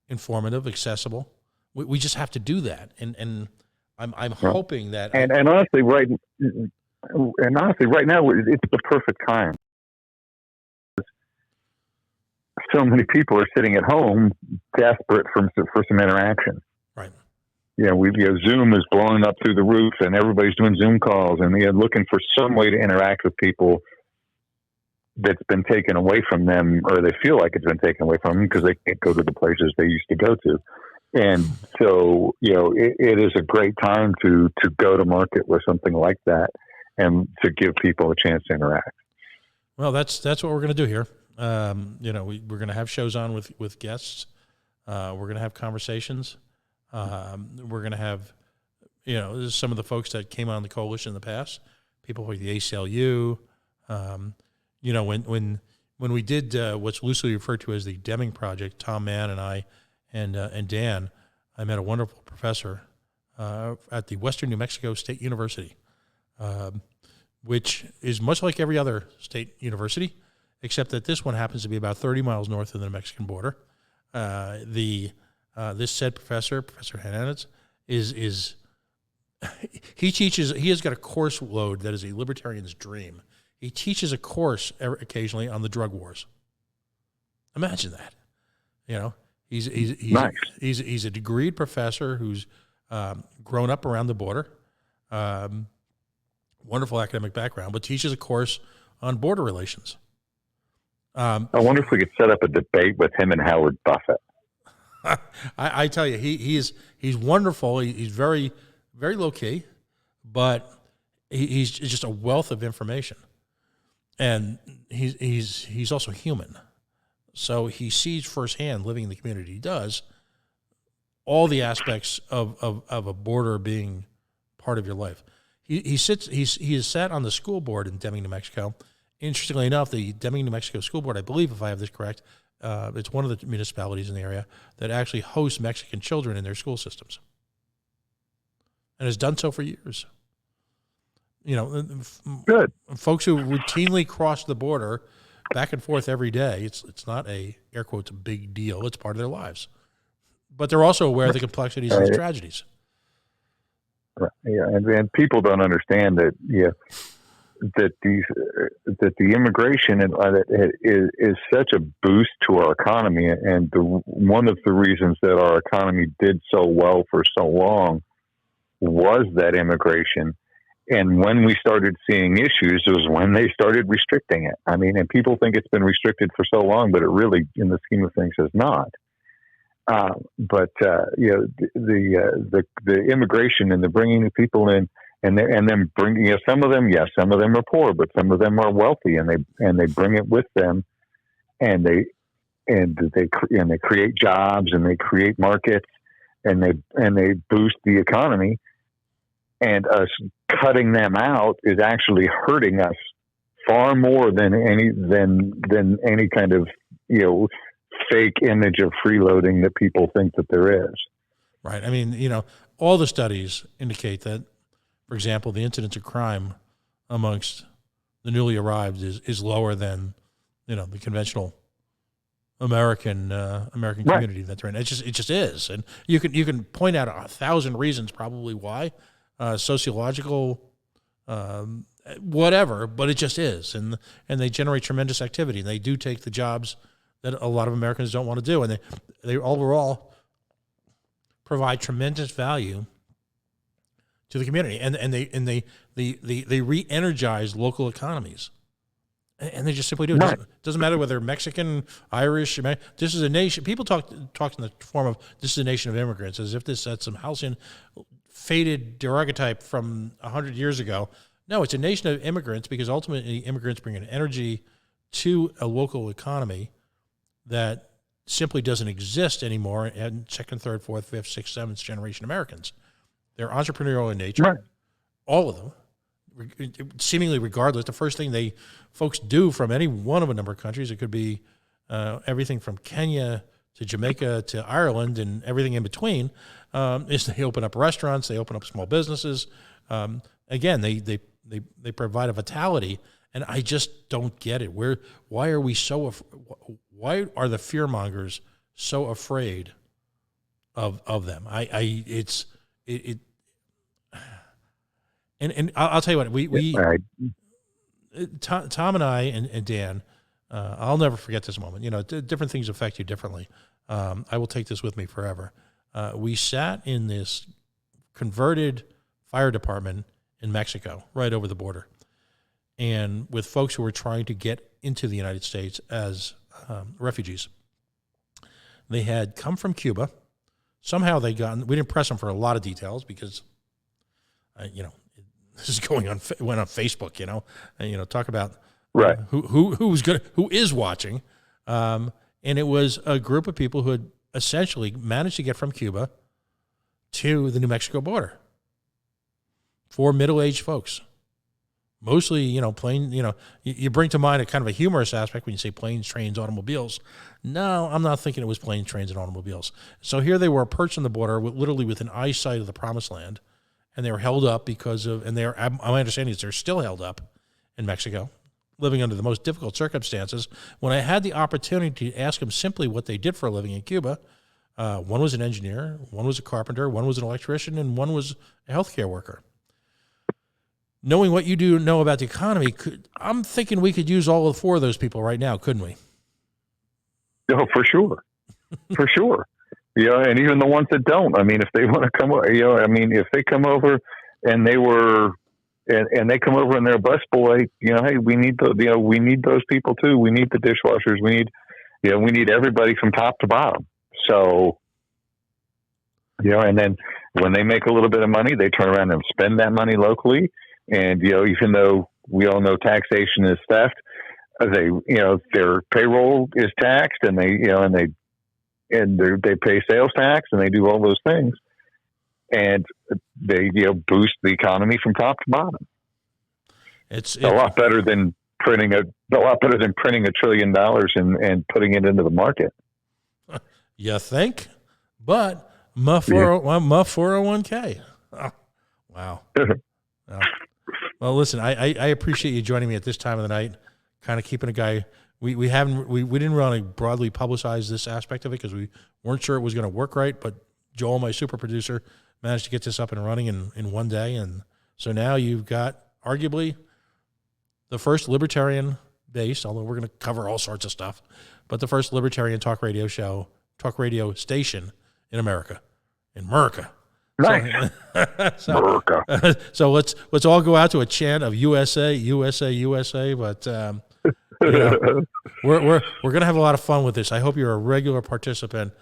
informative, accessible. We just have to do that. And I'm hoping that. And honestly, right now, it's the perfect time. So many people are sitting at home desperate for some interaction. Right. Zoom is blowing up through the roof, and everybody's doing Zoom calls, and they're looking for some way to interact with people that's been taken away from them, or they feel like it's been taken away from them because they can't go to the places they used to go to. And so, it is a great time to go to market with something like that and to give people a chance to interact. Well, that's what we're going to do here. We're going to have shows on with guests. We're going to have conversations. We're going to have, some of the folks that came on the coalition in the past, people like the ACLU. When we did what's loosely referred to as the Deming Project, Tom Mann and I and Dan, I met a wonderful professor at the Western New Mexico State University, which is much like every other state university, except that this one happens to be about 30 miles north of the Mexican border. This said professor, Professor Hernandez, he has got a course load that is a libertarian's dream. He teaches a course occasionally on the drug wars. Imagine that. He's nice. He's a degreed professor who's grown up around the border, wonderful academic background, but teaches a course on border relations. I wonder if we could set up a debate with him and Howard Buffett. I tell you, he's wonderful. He's very, very low key, but he's just a wealth of information, and he's also human. So he sees firsthand, living in the community he does, all the aspects of a border being part of your life. He has sat on the school board in Deming, New Mexico. Interestingly enough, the Deming, New Mexico School Board, I believe, if I have this correct, it's one of the municipalities in the area that actually hosts Mexican children in their school systems, and has done so for years. Good. Folks who routinely cross the border back and forth every day, it's not a, air quotes, a big deal. It's part of their lives. But they're also aware of the complexities and the tragedies. Right. Yeah, and people don't understand that. That the immigration is such a boost to our economy, and one of the reasons that our economy did so well for so long was that immigration. And when we started seeing issues, it was when they started restricting it. I mean, and people think it's been restricted for so long, but it really, in the scheme of things, has not. The immigration and the bringing of people in. And then bringing some of them are poor, but some of them are wealthy, and they bring it with them, and they create jobs, and they create markets, and they boost the economy. And us cutting them out is actually hurting us far more than any kind of fake image of freeloading that people think that there is. Right. I mean, all the studies indicate that, for example, the incidence of crime amongst the newly arrived is lower than, the conventional American community that they're in. It just is, and you can point out 1,000 reasons probably why, sociological, whatever, but it just is. And they generate tremendous activity. And they do take the jobs that a lot of Americans don't want to do. And they overall provide tremendous value to the community. And they re-energize local economies. And they just simply do. It doesn't matter whether they're Mexican, Irish. This is a nation. People talk in the form of this is a nation of immigrants, as if this had some halcyon, faded daguerreotype from 100 years ago. No, it's a nation of immigrants because ultimately immigrants bring an energy to a local economy that simply doesn't exist anymore in second, third, fourth, fifth, sixth, seventh generation Americans. They're entrepreneurial in nature, right. All of them. Seemingly regardless, the first thing folks do from any one of a number of countries, it could be everything from Kenya to Jamaica to Ireland and everything in between, is they open up restaurants, they open up small businesses. Again, they provide a vitality, and I just don't get it. Why are we why are the fearmongers so afraid of them? And I'll tell you what, Tom and I and Dan, I'll never forget this moment. Different things affect you differently. I will take this with me forever. We sat in this converted fire department in Mexico, right over the border, and with folks who were trying to get into the United States as refugees. They had come from Cuba. Somehow we didn't press them for a lot of details because, this is went on Facebook, talk about right. Who is watching. And it was a group of people who had essentially managed to get from Cuba to the New Mexico border. 4 middle-aged folks. Mostly, plane, you bring to mind a kind of a humorous aspect when you say planes, trains, automobiles. No, I'm not thinking it was planes, trains, and automobiles. So here they were perched on the border, literally within eyesight of the promised land, and they were held up my understanding is they're still held up in Mexico, living under the most difficult circumstances. When I had the opportunity to ask them simply what they did for a living in Cuba, one was an engineer, one was a carpenter, one was an electrician, and one was a healthcare worker. Knowing what you do know about the economy, I'm thinking we could use all 4 of those people right now, couldn't we? Oh, for sure. For sure. And even the ones that don't, if they want to come, if they come over and they were, and they come over and they're a busboy, hey, we need we need those people too. We need the dishwashers. We need everybody from top to bottom. So, and then when they make a little bit of money, they turn around and spend that money locally. And, even though we all know taxation is theft, their payroll is taxed and they pay sales tax and they do all those things and they, boost the economy from top to bottom. It's a lot better than printing $1 trillion and putting it into the market. You think? But my 401k. Oh, wow. Well, listen, I appreciate you joining me at this time of the night, kind of keeping a guy. We didn't really broadly publicize this aspect of it because we weren't sure it was going to work right, but Joel, my super producer, managed to get this up and running in one day. And so now you've got arguably the first libertarian-based, although we're going to cover all sorts of stuff, but the first libertarian talk radio station in America. Nice. So let's all go out to a chant of USA, USA, USA. But we're going to have a lot of fun with this. I hope you're a regular participant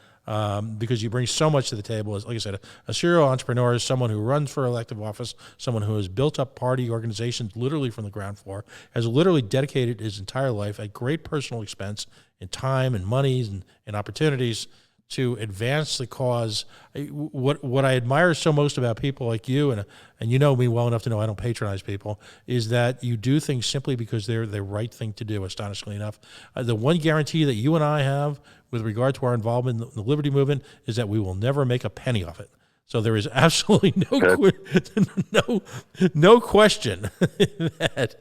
because you bring so much to the table. As like I said, a serial entrepreneur is someone who runs for elective office, someone who has built up party organizations literally from the ground floor, has literally dedicated his entire life at great personal expense in time and monies and opportunities to advance the cause. What I admire so most about people like you, and you know me well enough to know I don't patronize people, is that you do things simply because they're the right thing to do, astonishingly enough. The one guarantee that you and I have with regard to our involvement in the liberty movement is that we will never make a penny off it. So there is absolutely no question that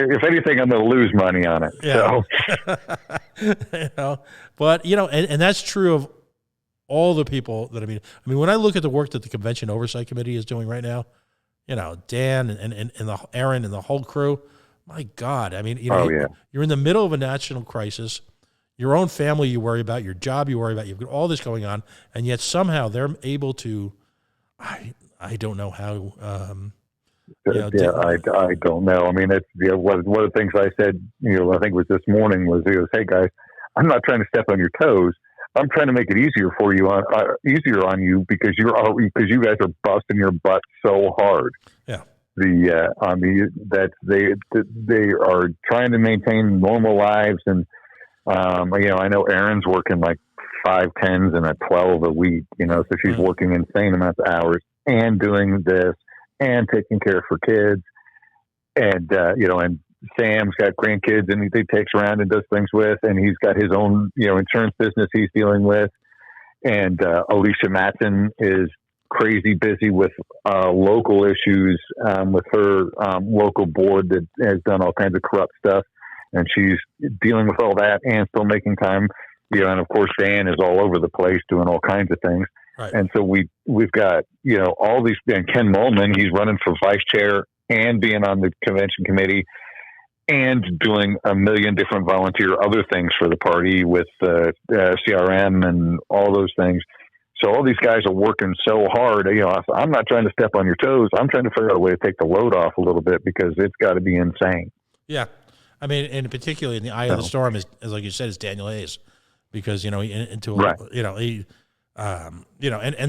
If anything, I'm going to lose money on it. Yeah. So. But and that's true of all the people that I mean, when I look at the work that the Convention Oversight Committee is doing right now, Dan and the Aaron and the whole crew, my God, I mean, you're in the middle of a national crisis. Your own family you worry about, your job you worry about, you've got all this going on, and yet somehow they're able to, I don't know how. I don't know. I mean, it's one of the things I said. I think it was this morning was hey guys, I'm not trying to step on your toes. I'm trying to make it easier for you easier on you because you guys are busting your butt so hard. Yeah. They are trying to maintain normal lives, and I know Erin's working like 5 10s and a 12 a week. So she's working insane amounts of hours and doing this and taking care of her kids, and and Sam's got grandkids and he takes around and does things with, and he's got his own insurance business he's dealing with, and Alicia Matson is crazy busy with local issues with her local board that has done all kinds of corrupt stuff, and she's dealing with all that and still making time. And of course Dan is all over the place doing all kinds of things. Right. And so we've got all these, and Ken Molman, he's running for vice chair and being on the convention committee and doing a million different volunteer other things for the party with CRM and all those things. So all these guys are working so hard. I'm not trying to step on your toes. I'm trying to figure out a way to take the load off a little bit because it's got to be insane. Yeah. I mean, and particularly in the eye of the storm is like you said, is Daniel Hayes, because, and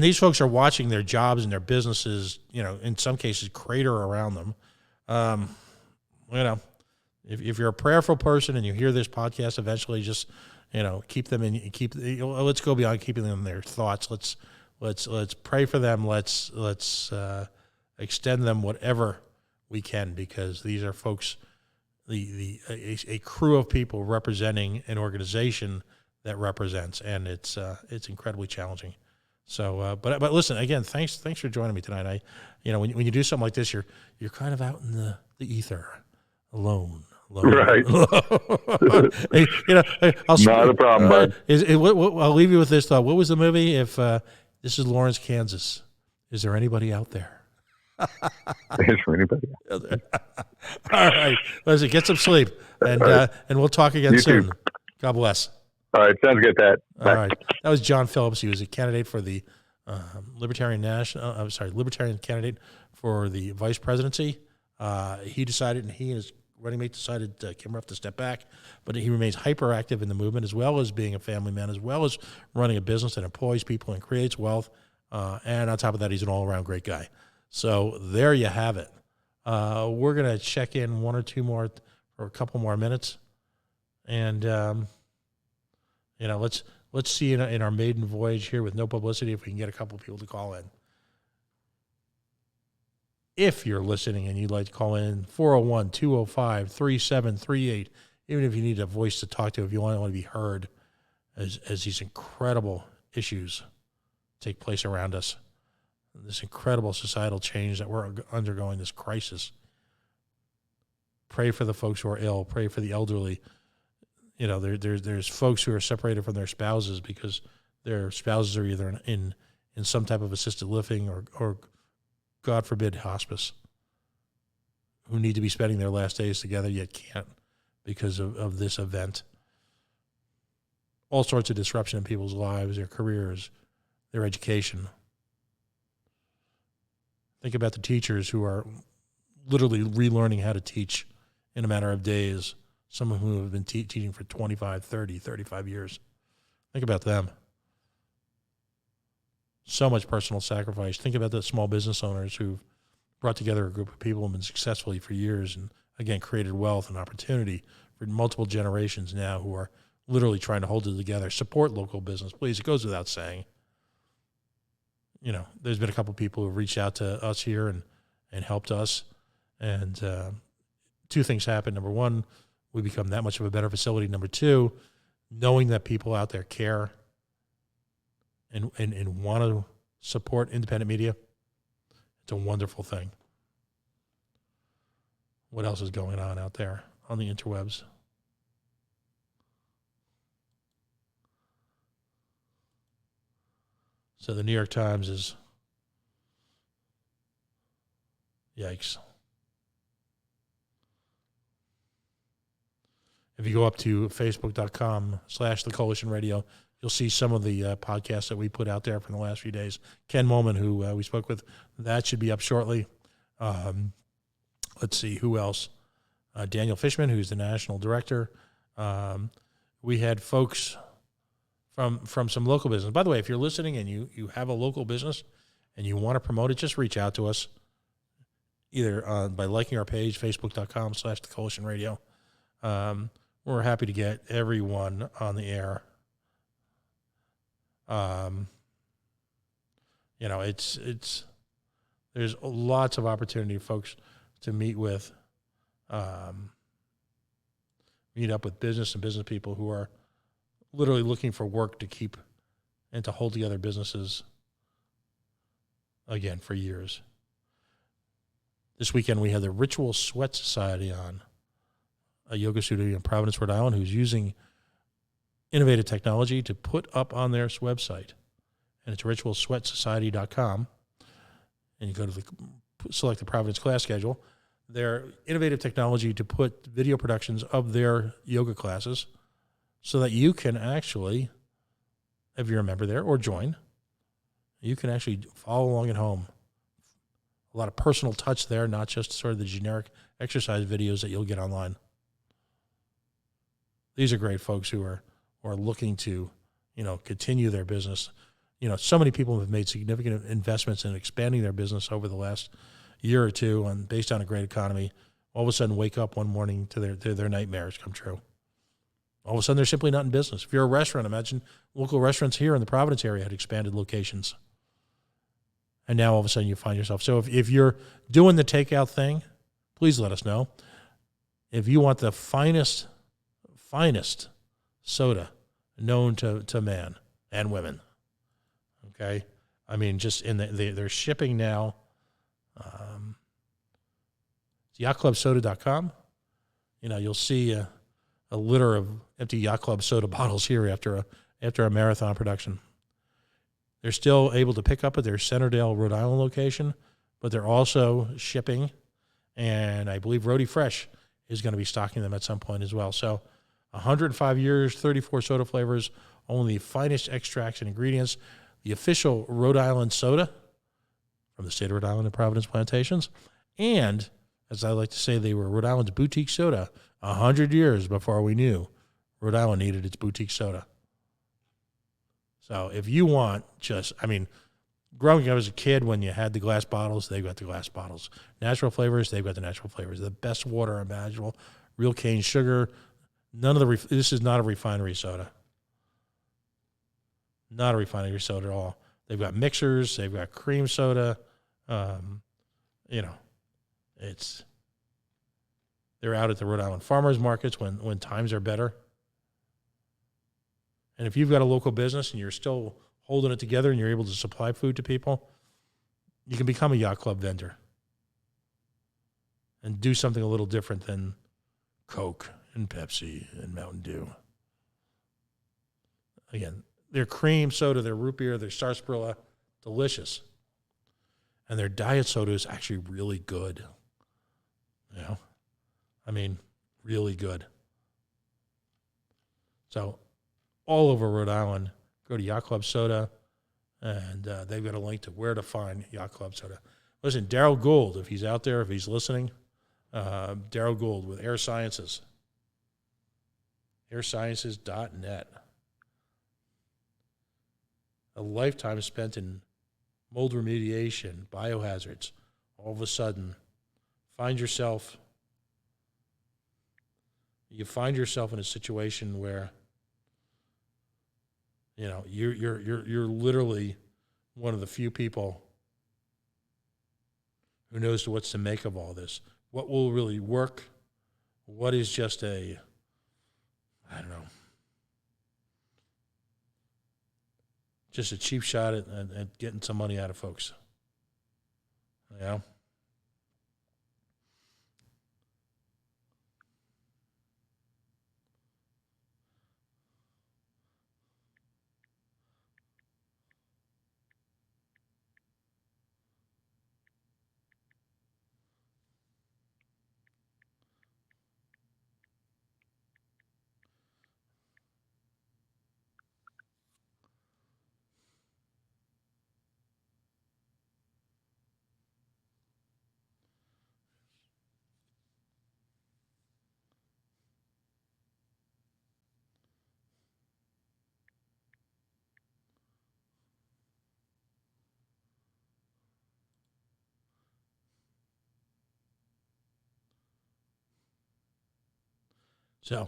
these folks are watching their jobs and their businesses, in some cases crater around them. If you're a prayerful person and you hear this podcast, eventually just, keep them let's go beyond keeping them in their thoughts. Let's pray for them. Let's extend them whatever we can, because these are folks, a crew of people representing an organization that represents, and it's incredibly challenging. So, but listen, again, thanks for joining me tonight. When you do something like this, you're kind of out in the ether, alone. Right. Hey, not a problem, bud. I'll leave you with this thought. What was the movie? If this is Lawrence, Kansas, is there anybody out there? Is there anybody out there? All right, listen, get some sleep, and we'll talk again soon. Too. God bless. All right, sounds good. All right, that was John Phillips. He was a candidate for the Libertarian candidate for the vice presidency. He decided, and he and his running mate decided, Kim Ruff, to step back, but he remains hyperactive in the movement, as well as being a family man, as well as running a business that employs people and creates wealth. And on top of that, he's an all-around great guy. So there you have it. We're going to check in one or two more for a couple more minutes, and let's see in our maiden voyage here with no publicity if we can get a couple of people to call in. If you're listening and you'd like to call in, 401-205-3738, even if you need a voice to talk to, if you want to be heard as these incredible issues take place around us, this incredible societal change that we're undergoing, this crisis. Pray for the folks who are ill. Pray for the elderly. There's folks who are separated from their spouses because their spouses are either in some type of assisted living or God forbid, hospice, who need to be spending their last days together yet can't because of this event. All sorts of disruption in people's lives, their careers, their education. Think about the teachers who are literally relearning how to teach in a matter of days, some of whom have been teaching for 25, 30, 35 years. Think about them. So much personal sacrifice. Think about the small business owners who've brought together a group of people and been successfully for years and, again, created wealth and opportunity for multiple generations now who are literally trying to hold it together. Support local business, please. It goes without saying. There's been a couple of people who have reached out to us here and helped us. And two things happen. Number one, we become that much of a better facility. Number two, knowing that people out there care and want to support independent media, it's a wonderful thing. What else is going on out there on the interwebs? So the New York Times is, yikes. If you go up to facebook.com/The Coalition Radio, you'll see some of the podcasts that we put out there from the last few days. Ken Molman, who we spoke with, that should be up shortly. Let's see, who else? Daniel Fishman, who's the national director. We had folks from some local business. By the way, if you're listening and you have a local business and you want to promote it, just reach out to us, either by liking our page, facebook.com/The Coalition Radio. We're happy to get everyone on the air. There's lots of opportunity for folks to meet up with business and business people who are literally looking for work to keep and to hold together businesses again for years. This weekend we had the Ritual Sweat Society on, a yoga studio in Providence, Rhode Island, who's using innovative technology to put up on their website. And it's ritualsweatsociety.com. And you go to select the Providence class schedule. Their innovative technology to put video productions of their yoga classes so that you can actually, if you're a member there or join, you can actually follow along at home. A lot of personal touch there, not just sort of the generic exercise videos that you'll get online. These are great folks who are looking to, continue their business. So many people have made significant investments in expanding their business over the last year or two, and based on a great economy, all of a sudden wake up one morning to their nightmares come true. All of a sudden, they're simply not in business. If you're a restaurant, imagine local restaurants here in the Providence area had expanded locations. And now all of a sudden you find yourself. So if you're doing the takeout thing, please let us know. If you want the finest soda known to man and women, okay? I mean, just they're shipping now. It's yachtclubsoda.com. You'll see a litter of empty Yacht Club soda bottles here after a marathon production. They're still able to pick up at their Centerdale, Rhode Island location, but they're also shipping, and I believe Rhody Fresh is going to be stocking them at some point as well. So 105 years, 34 soda flavors, only the finest extracts and ingredients, the official Rhode Island soda from the state of Rhode Island and Providence Plantations, and, as I like to say, they were Rhode Island's boutique soda 100 years before we knew Rhode Island needed its boutique soda. So if you want growing up as a kid, when you had the glass bottles, they've got the glass bottles. Natural flavors, they've got the natural flavors. The best water imaginable, real cane sugar. This is not a refinery soda. Not a refinery soda at all. They've got mixers. They've got cream soda. They're out at the Rhode Island farmers markets when times are better. And if you've got a local business and you're still holding it together and you're able to supply food to people, you can become a Yacht Club vendor and do something a little different than Coke and Pepsi and Mountain Dew. Again, their cream soda, their root beer, their sarsaparilla, delicious. And their diet soda is actually really good. Really good. So all over Rhode Island, go to Yacht Club Soda, and they've got a link to where to find Yacht Club Soda. Listen, Daryl Gould, if he's out there, if he's listening, Daryl Gould with Air Sciences, airsciences.net. A lifetime spent in mold remediation, biohazards. All of a sudden, you find yourself in a situation where you're literally one of the few people who knows what's to make of all this. What will really work? What is just just a cheap shot at getting some money out of folks. So,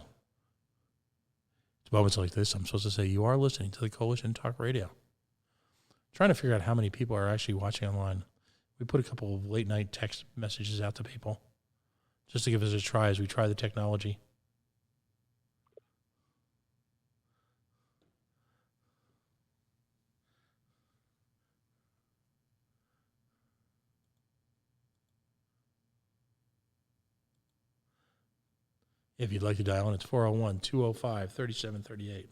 it's moments like this, I'm supposed to say, you are listening to the Coalition Talk Radio. Trying to figure out how many people are actually watching online. We put a couple of late night text messages out to people just to give us a try as we try the technology. If you'd like to dial in, it's 401-205-3738.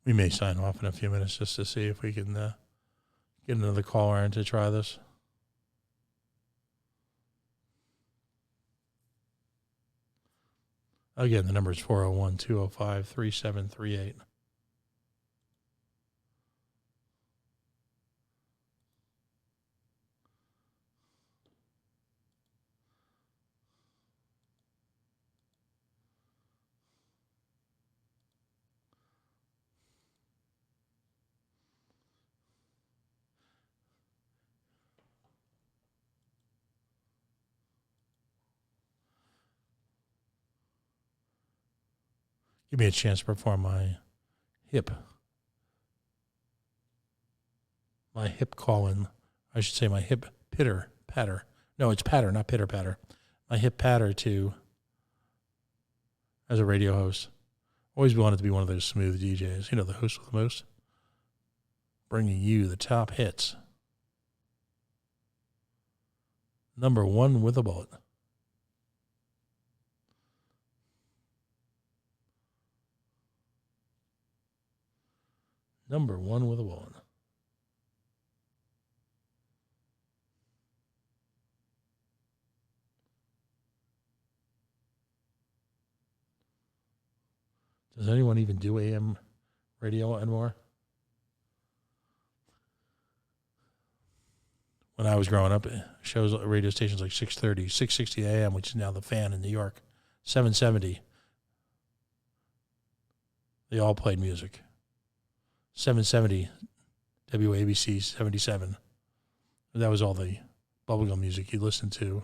We may sign off in a few minutes just to see if we can get another caller in to try this. Again, the number is 401-205-3738. Give me a chance to perform my hip call-in. I should say my hip patter. No, it's patter, not pitter-patter. My hip patter as a radio host. Always wanted to be one of those smooth DJs. You know, the host with the most. Bringing you the top hits. Number one with a bullet. Number one with a bullet. Does anyone even do AM radio anymore? When I was growing up, shows radio stations like 630, 660 AM, which is now the Fan in New York, 770. They all played music. 770, WABC 77. That was all the bubblegum music you listened to.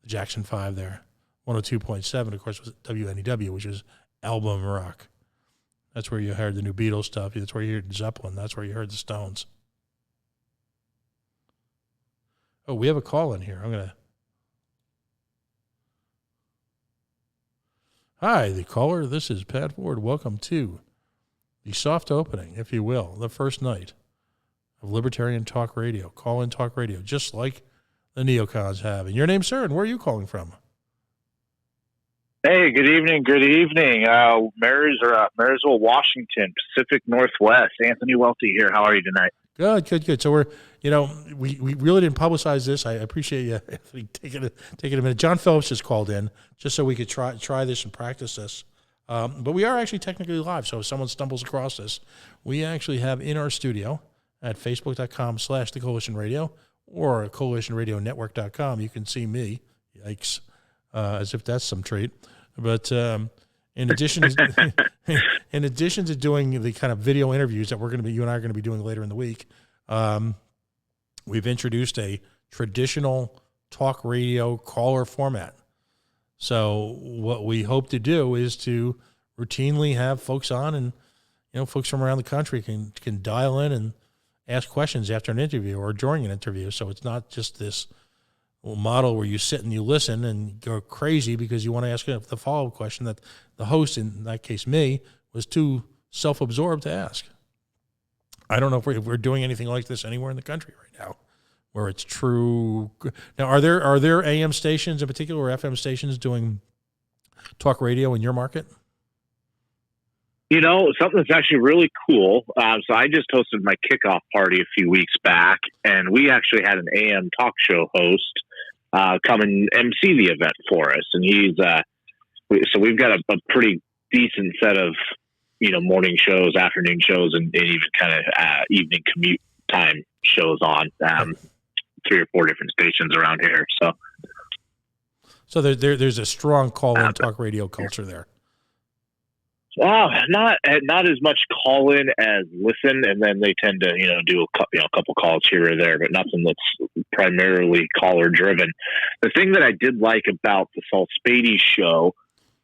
The Jackson 5 there. 102.7, of course, was WNEW, which is album rock. That's where you heard the new Beatles stuff. That's where you heard Zeppelin. That's where you heard the Stones. Oh, we have a call in here. Hi, the caller. This is Pat Ford. Welcome to the soft opening, if you will, the first night of Libertarian Talk Radio, call-in talk radio, just like the neocons have. And your name, sir, and where are you calling from? Hey, good evening. Marysville, Washington, Pacific Northwest. Anthony Welty here. How are you tonight? Good. So we really didn't publicize this. I appreciate you Anthony, taking a minute. John Phillips just called in just so we could try this and practice this. But we are actually technically live, so if someone stumbles across this, we actually have in our studio at facebook.com/The Coalition Radio or coalitionradionetwork.com. You can see me, yikes, as if that's some treat. But in addition to doing the kind of video interviews that you and I are going to be doing later in the week, we've introduced a traditional talk radio caller format. So what we hope to do is to routinely have folks on, and folks from around the country can dial in and ask questions after an interview or during an interview. So it's not just this model where you sit and you listen and go crazy because you want to ask the follow-up question that the host, in that case me, was too self-absorbed to ask. I don't know if we're doing anything like this anywhere in the country right now where it's true. Now, are there AM stations in particular or FM stations doing talk radio in your market? Something that's actually really cool. So I just hosted my kickoff party a few weeks back, and we actually had an AM talk show host come and MC the event for us. And so we've got a pretty decent set of, morning shows, afternoon shows, and even kind of evening commute time shows on 3 or 4 different stations around here. So there's a strong call-in talk radio culture there. Not as much call in as listen, and then they tend to do a couple calls here or there, but nothing that's primarily caller driven. The thing that I did like about the Saul Spady show,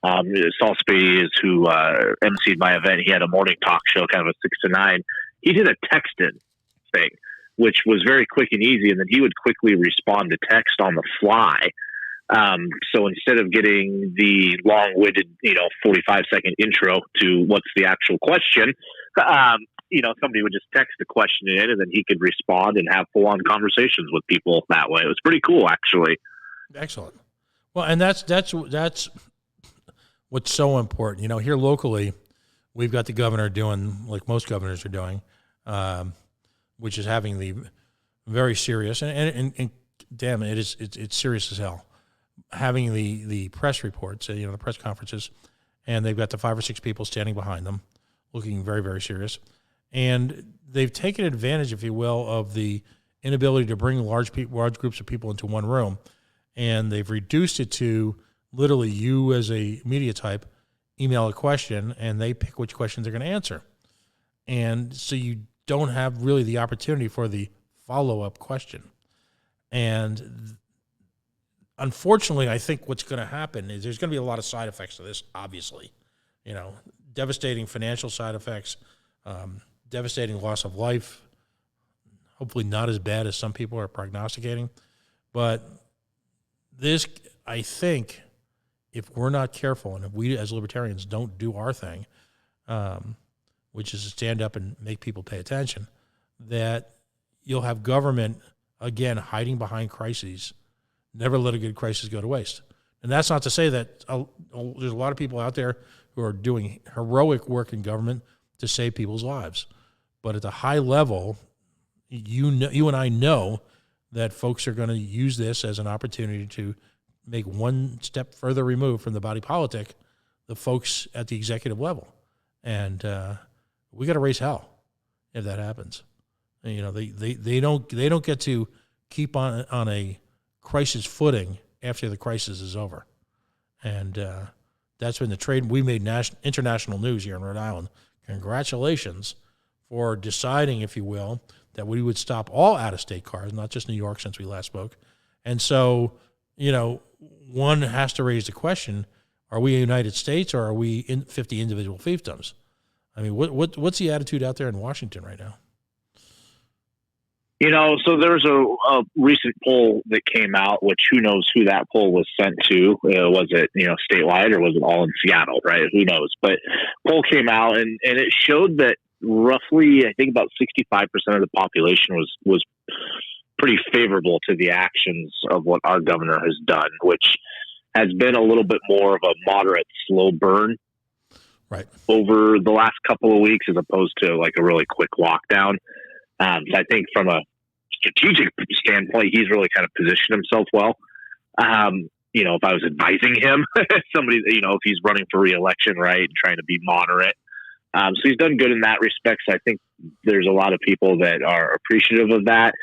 Saul Spady is who emceed my event. He had a morning talk show, kind of a 6 to 9. He did a text-in thing, which was very quick and easy, and then he would quickly respond to text on the fly. So instead of getting the long-winded, 45-second intro to what's the actual question, somebody would just text the question in, and then he could respond and have full-on conversations with people that way. It was pretty cool, actually. Excellent. Well, and that's what's so important. Here locally, we've got the governor doing like most governors are doing, which is having the very serious and damn it, it's serious as hell. Having the press reports, the press conferences, and they've got the 5 or 6 people standing behind them, looking very, very serious. And they've taken advantage, if you will, of the inability to bring large groups of people into one room, and they've reduced it to literally you as a media type email a question, and they pick which questions they're going to answer. And so you don't have really the opportunity for the follow-up question. And unfortunately, I think what's going to happen is there's going to be a lot of side effects to this, obviously. Devastating financial side effects, devastating loss of life, hopefully not as bad as some people are prognosticating. But this, I think, if we're not careful and if we as libertarians don't do our thing, which is to stand up and make people pay attention, that you'll have government, again, hiding behind crises. Never let a good crisis go to waste. And that's not to say that there's a lot of people out there who are doing heroic work in government to save people's lives. But at the high level, you and I know that folks are going to use this as an opportunity to make one step further removed from the body politic, the folks at the executive level. And we got to raise hell if that happens. And, they don't get to keep on a crisis footing after the crisis is over. And that's been the trade. We made international news here in Rhode Island. Congratulations for deciding, if you will, that we would stop all out-of-state cars, not just New York since we last spoke. And so, one has to raise the question, are we a United States or are we in 50 individual fiefdoms? I mean, what's the attitude out there in Washington right now? So there's a recent poll that came out, which who knows who that poll was sent to. Was it, statewide or was it all in Seattle, right? Who knows? But poll came out and it showed that roughly, I think about 65% of the population was pretty favorable to the actions of what our governor has done, which has been a little bit more of a moderate, slow burn right over the last couple of weeks as opposed to like a really quick lockdown. So I think from a strategic standpoint, he's really kind of positioned himself well. If I was advising him, somebody, if he's running for re-election, right, and trying to be moderate. So he's done good in that respect. So I think there's a lot of people that are appreciative of that.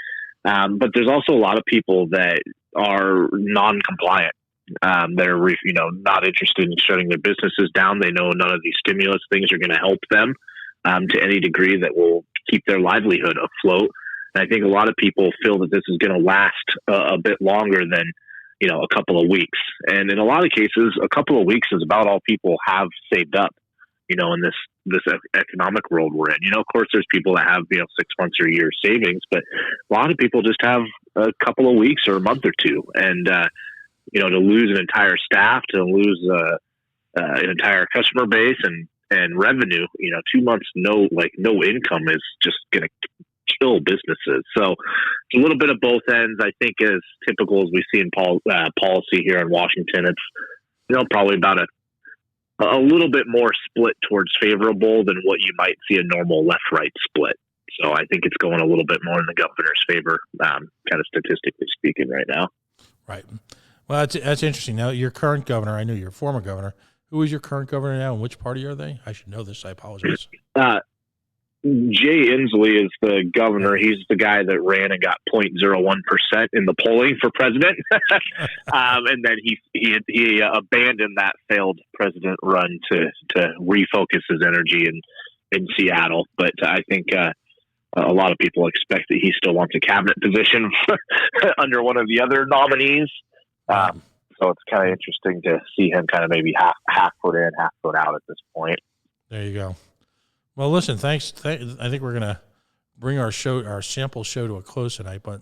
But there's also a lot of people that are non-compliant. They're, not interested in shutting their businesses down. They know none of these stimulus things are going to help them to any degree that will keep their livelihood afloat. And I think a lot of people feel that this is going to last a bit longer than, a couple of weeks. And in a lot of cases, a couple of weeks is about all people have saved up, in this economic world we're in. Of course, there's people that have, 6 months or a year savings, but a lot of people just have a couple of weeks or a month or two. And, to lose an entire staff, to lose an entire customer base and revenue, 2 months, no income is just going to kill businesses. So it's a little bit of both ends. I think as typical as we see in policy here in Washington, it's, probably about a little bit more split towards favorable than what you might see a normal left-right split. So I think it's going a little bit more in the governor's favor, kind of statistically speaking right now. Right. Well, that's interesting. Now, your current governor, I knew your former governor. Who is your current governor now, and which party are they? I should know this. I apologize. Jay Inslee is the governor. He's the guy that ran and got 0.01% in the polling for president. And then he abandoned that failed president run to refocus his energy in Seattle. But I think a lot of people expect that he still wants a cabinet position under one of the other nominees. So it's kind of interesting to see him kind of maybe half foot in, half foot out at this point. There you go. Well, listen, thanks. I think we're going to bring our sample show to a close tonight, but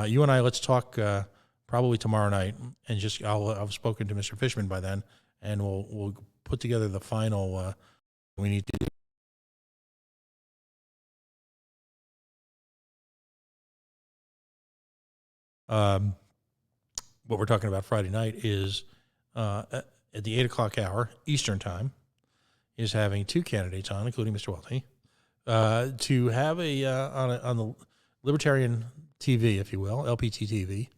you and I, let's talk probably tomorrow night, and I've spoken to Mr. Fishman by then, and we'll put together the final we need to do. What we're talking about Friday night is at the 8 o'clock hour Eastern time, is having two candidates on, including Mr. Welty, to have on the Libertarian TV, if you will, LPTV,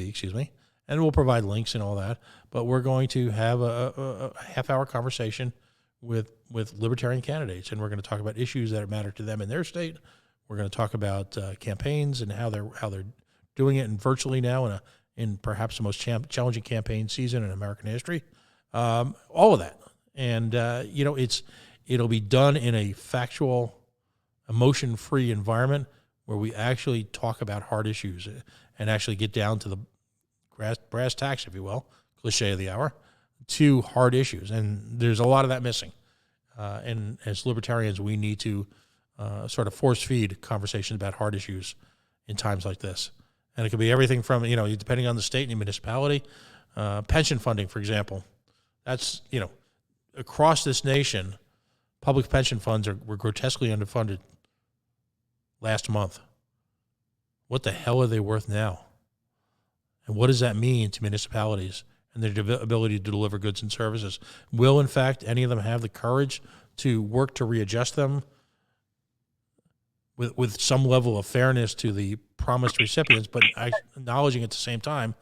excuse me, and we'll provide links and all that. But we're going to have a half-hour conversation with Libertarian candidates, and we're going to talk about issues that matter to them in their state. We're going to talk about campaigns and how they're doing it virtually now in perhaps the most challenging campaign season in American history. All of that. And, it'll be done in a factual, emotion-free environment where we actually talk about hard issues and actually get down to the brass tacks, if you will, cliche of the hour, to hard issues. And there's a lot of that missing. And as libertarians, we need to sort of force-feed conversations about hard issues in times like this. And it could be everything from, depending on the state and the municipality, pension funding, for example. That's, across this nation, public pension funds were grotesquely underfunded last month. What the hell are they worth now? And what does that mean to municipalities and their ability to deliver goods and services? Will, in fact, any of them have the courage to work to readjust them with some level of fairness to the promised recipients, but acknowledging at the same time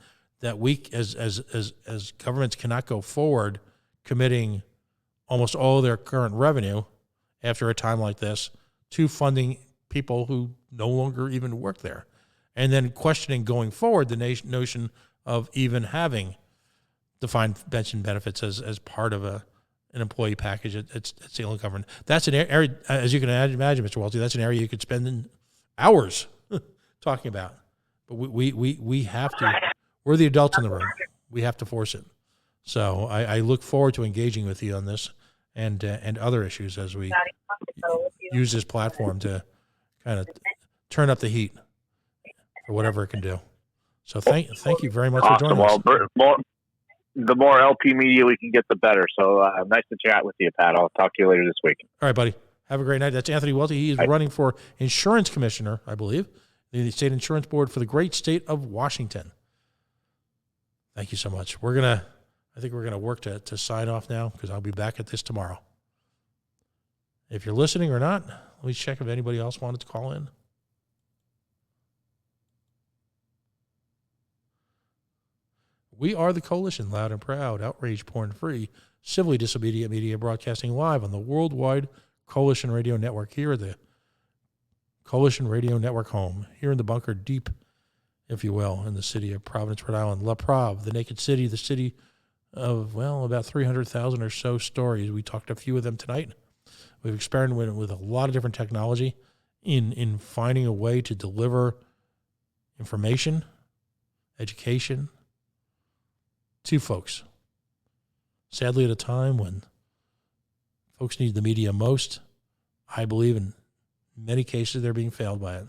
that we as governments cannot go forward committing almost all of their current revenue after a time like this to funding people who no longer even work there, and then questioning going forward the notion of even having defined pension benefits as part of an employee package at state and government. That's an area, as you can imagine, Mr. Welty, that's an area you could spend hours talking about. But we have to, we're the adults in the room. We have to force it. So I look forward to engaging with you on this and other issues as we use this platform to kind of turn up the heat for whatever it can do. So thank you very much for joining us. The more LP media we can get, the better. So nice to chat with you, Pat. I'll talk to you later this week. All right, buddy. Have a great night. That's Anthony Welty. He is running for insurance commissioner, I believe, the State Insurance Board for the great state of Washington. Thank you so much. I think we're going to work to sign off now because I'll be back at this tomorrow. If you're listening or not, let me check if anybody else wanted to call in. We are the Coalition, loud and proud, outrage porn-free, civilly disobedient media broadcasting live on the worldwide Coalition Radio Network here at the Coalition Radio Network home, here in the bunker deep, if you will, in the city of Providence, Rhode Island. La Prov, the naked city, the city of, about 300,000 or so stories. We talked a few of them tonight. We've experimented with a lot of different technology in finding a way to deliver information, education to folks. Sadly, at a time when folks need the media most, I believe in many cases they're being failed by it.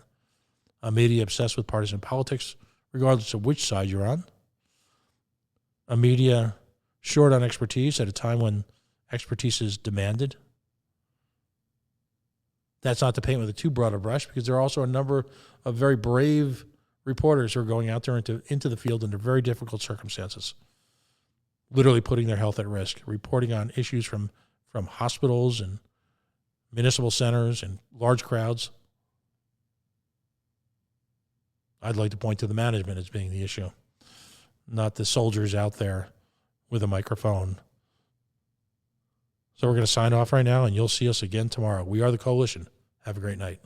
A media obsessed with partisan politics, regardless of which side you're on. A media short on expertise at a time when expertise is demanded. That's not to paint with a too broad a brush, because there are also a number of very brave reporters who are going out there into the field under very difficult circumstances, literally putting their health at risk, reporting on issues from hospitals and municipal centers and large crowds. I'd like to point to the management as being the issue, not the soldiers out there with a microphone. So we're going to sign off right now, and you'll see us again tomorrow. We are the Coalition. Have a great night.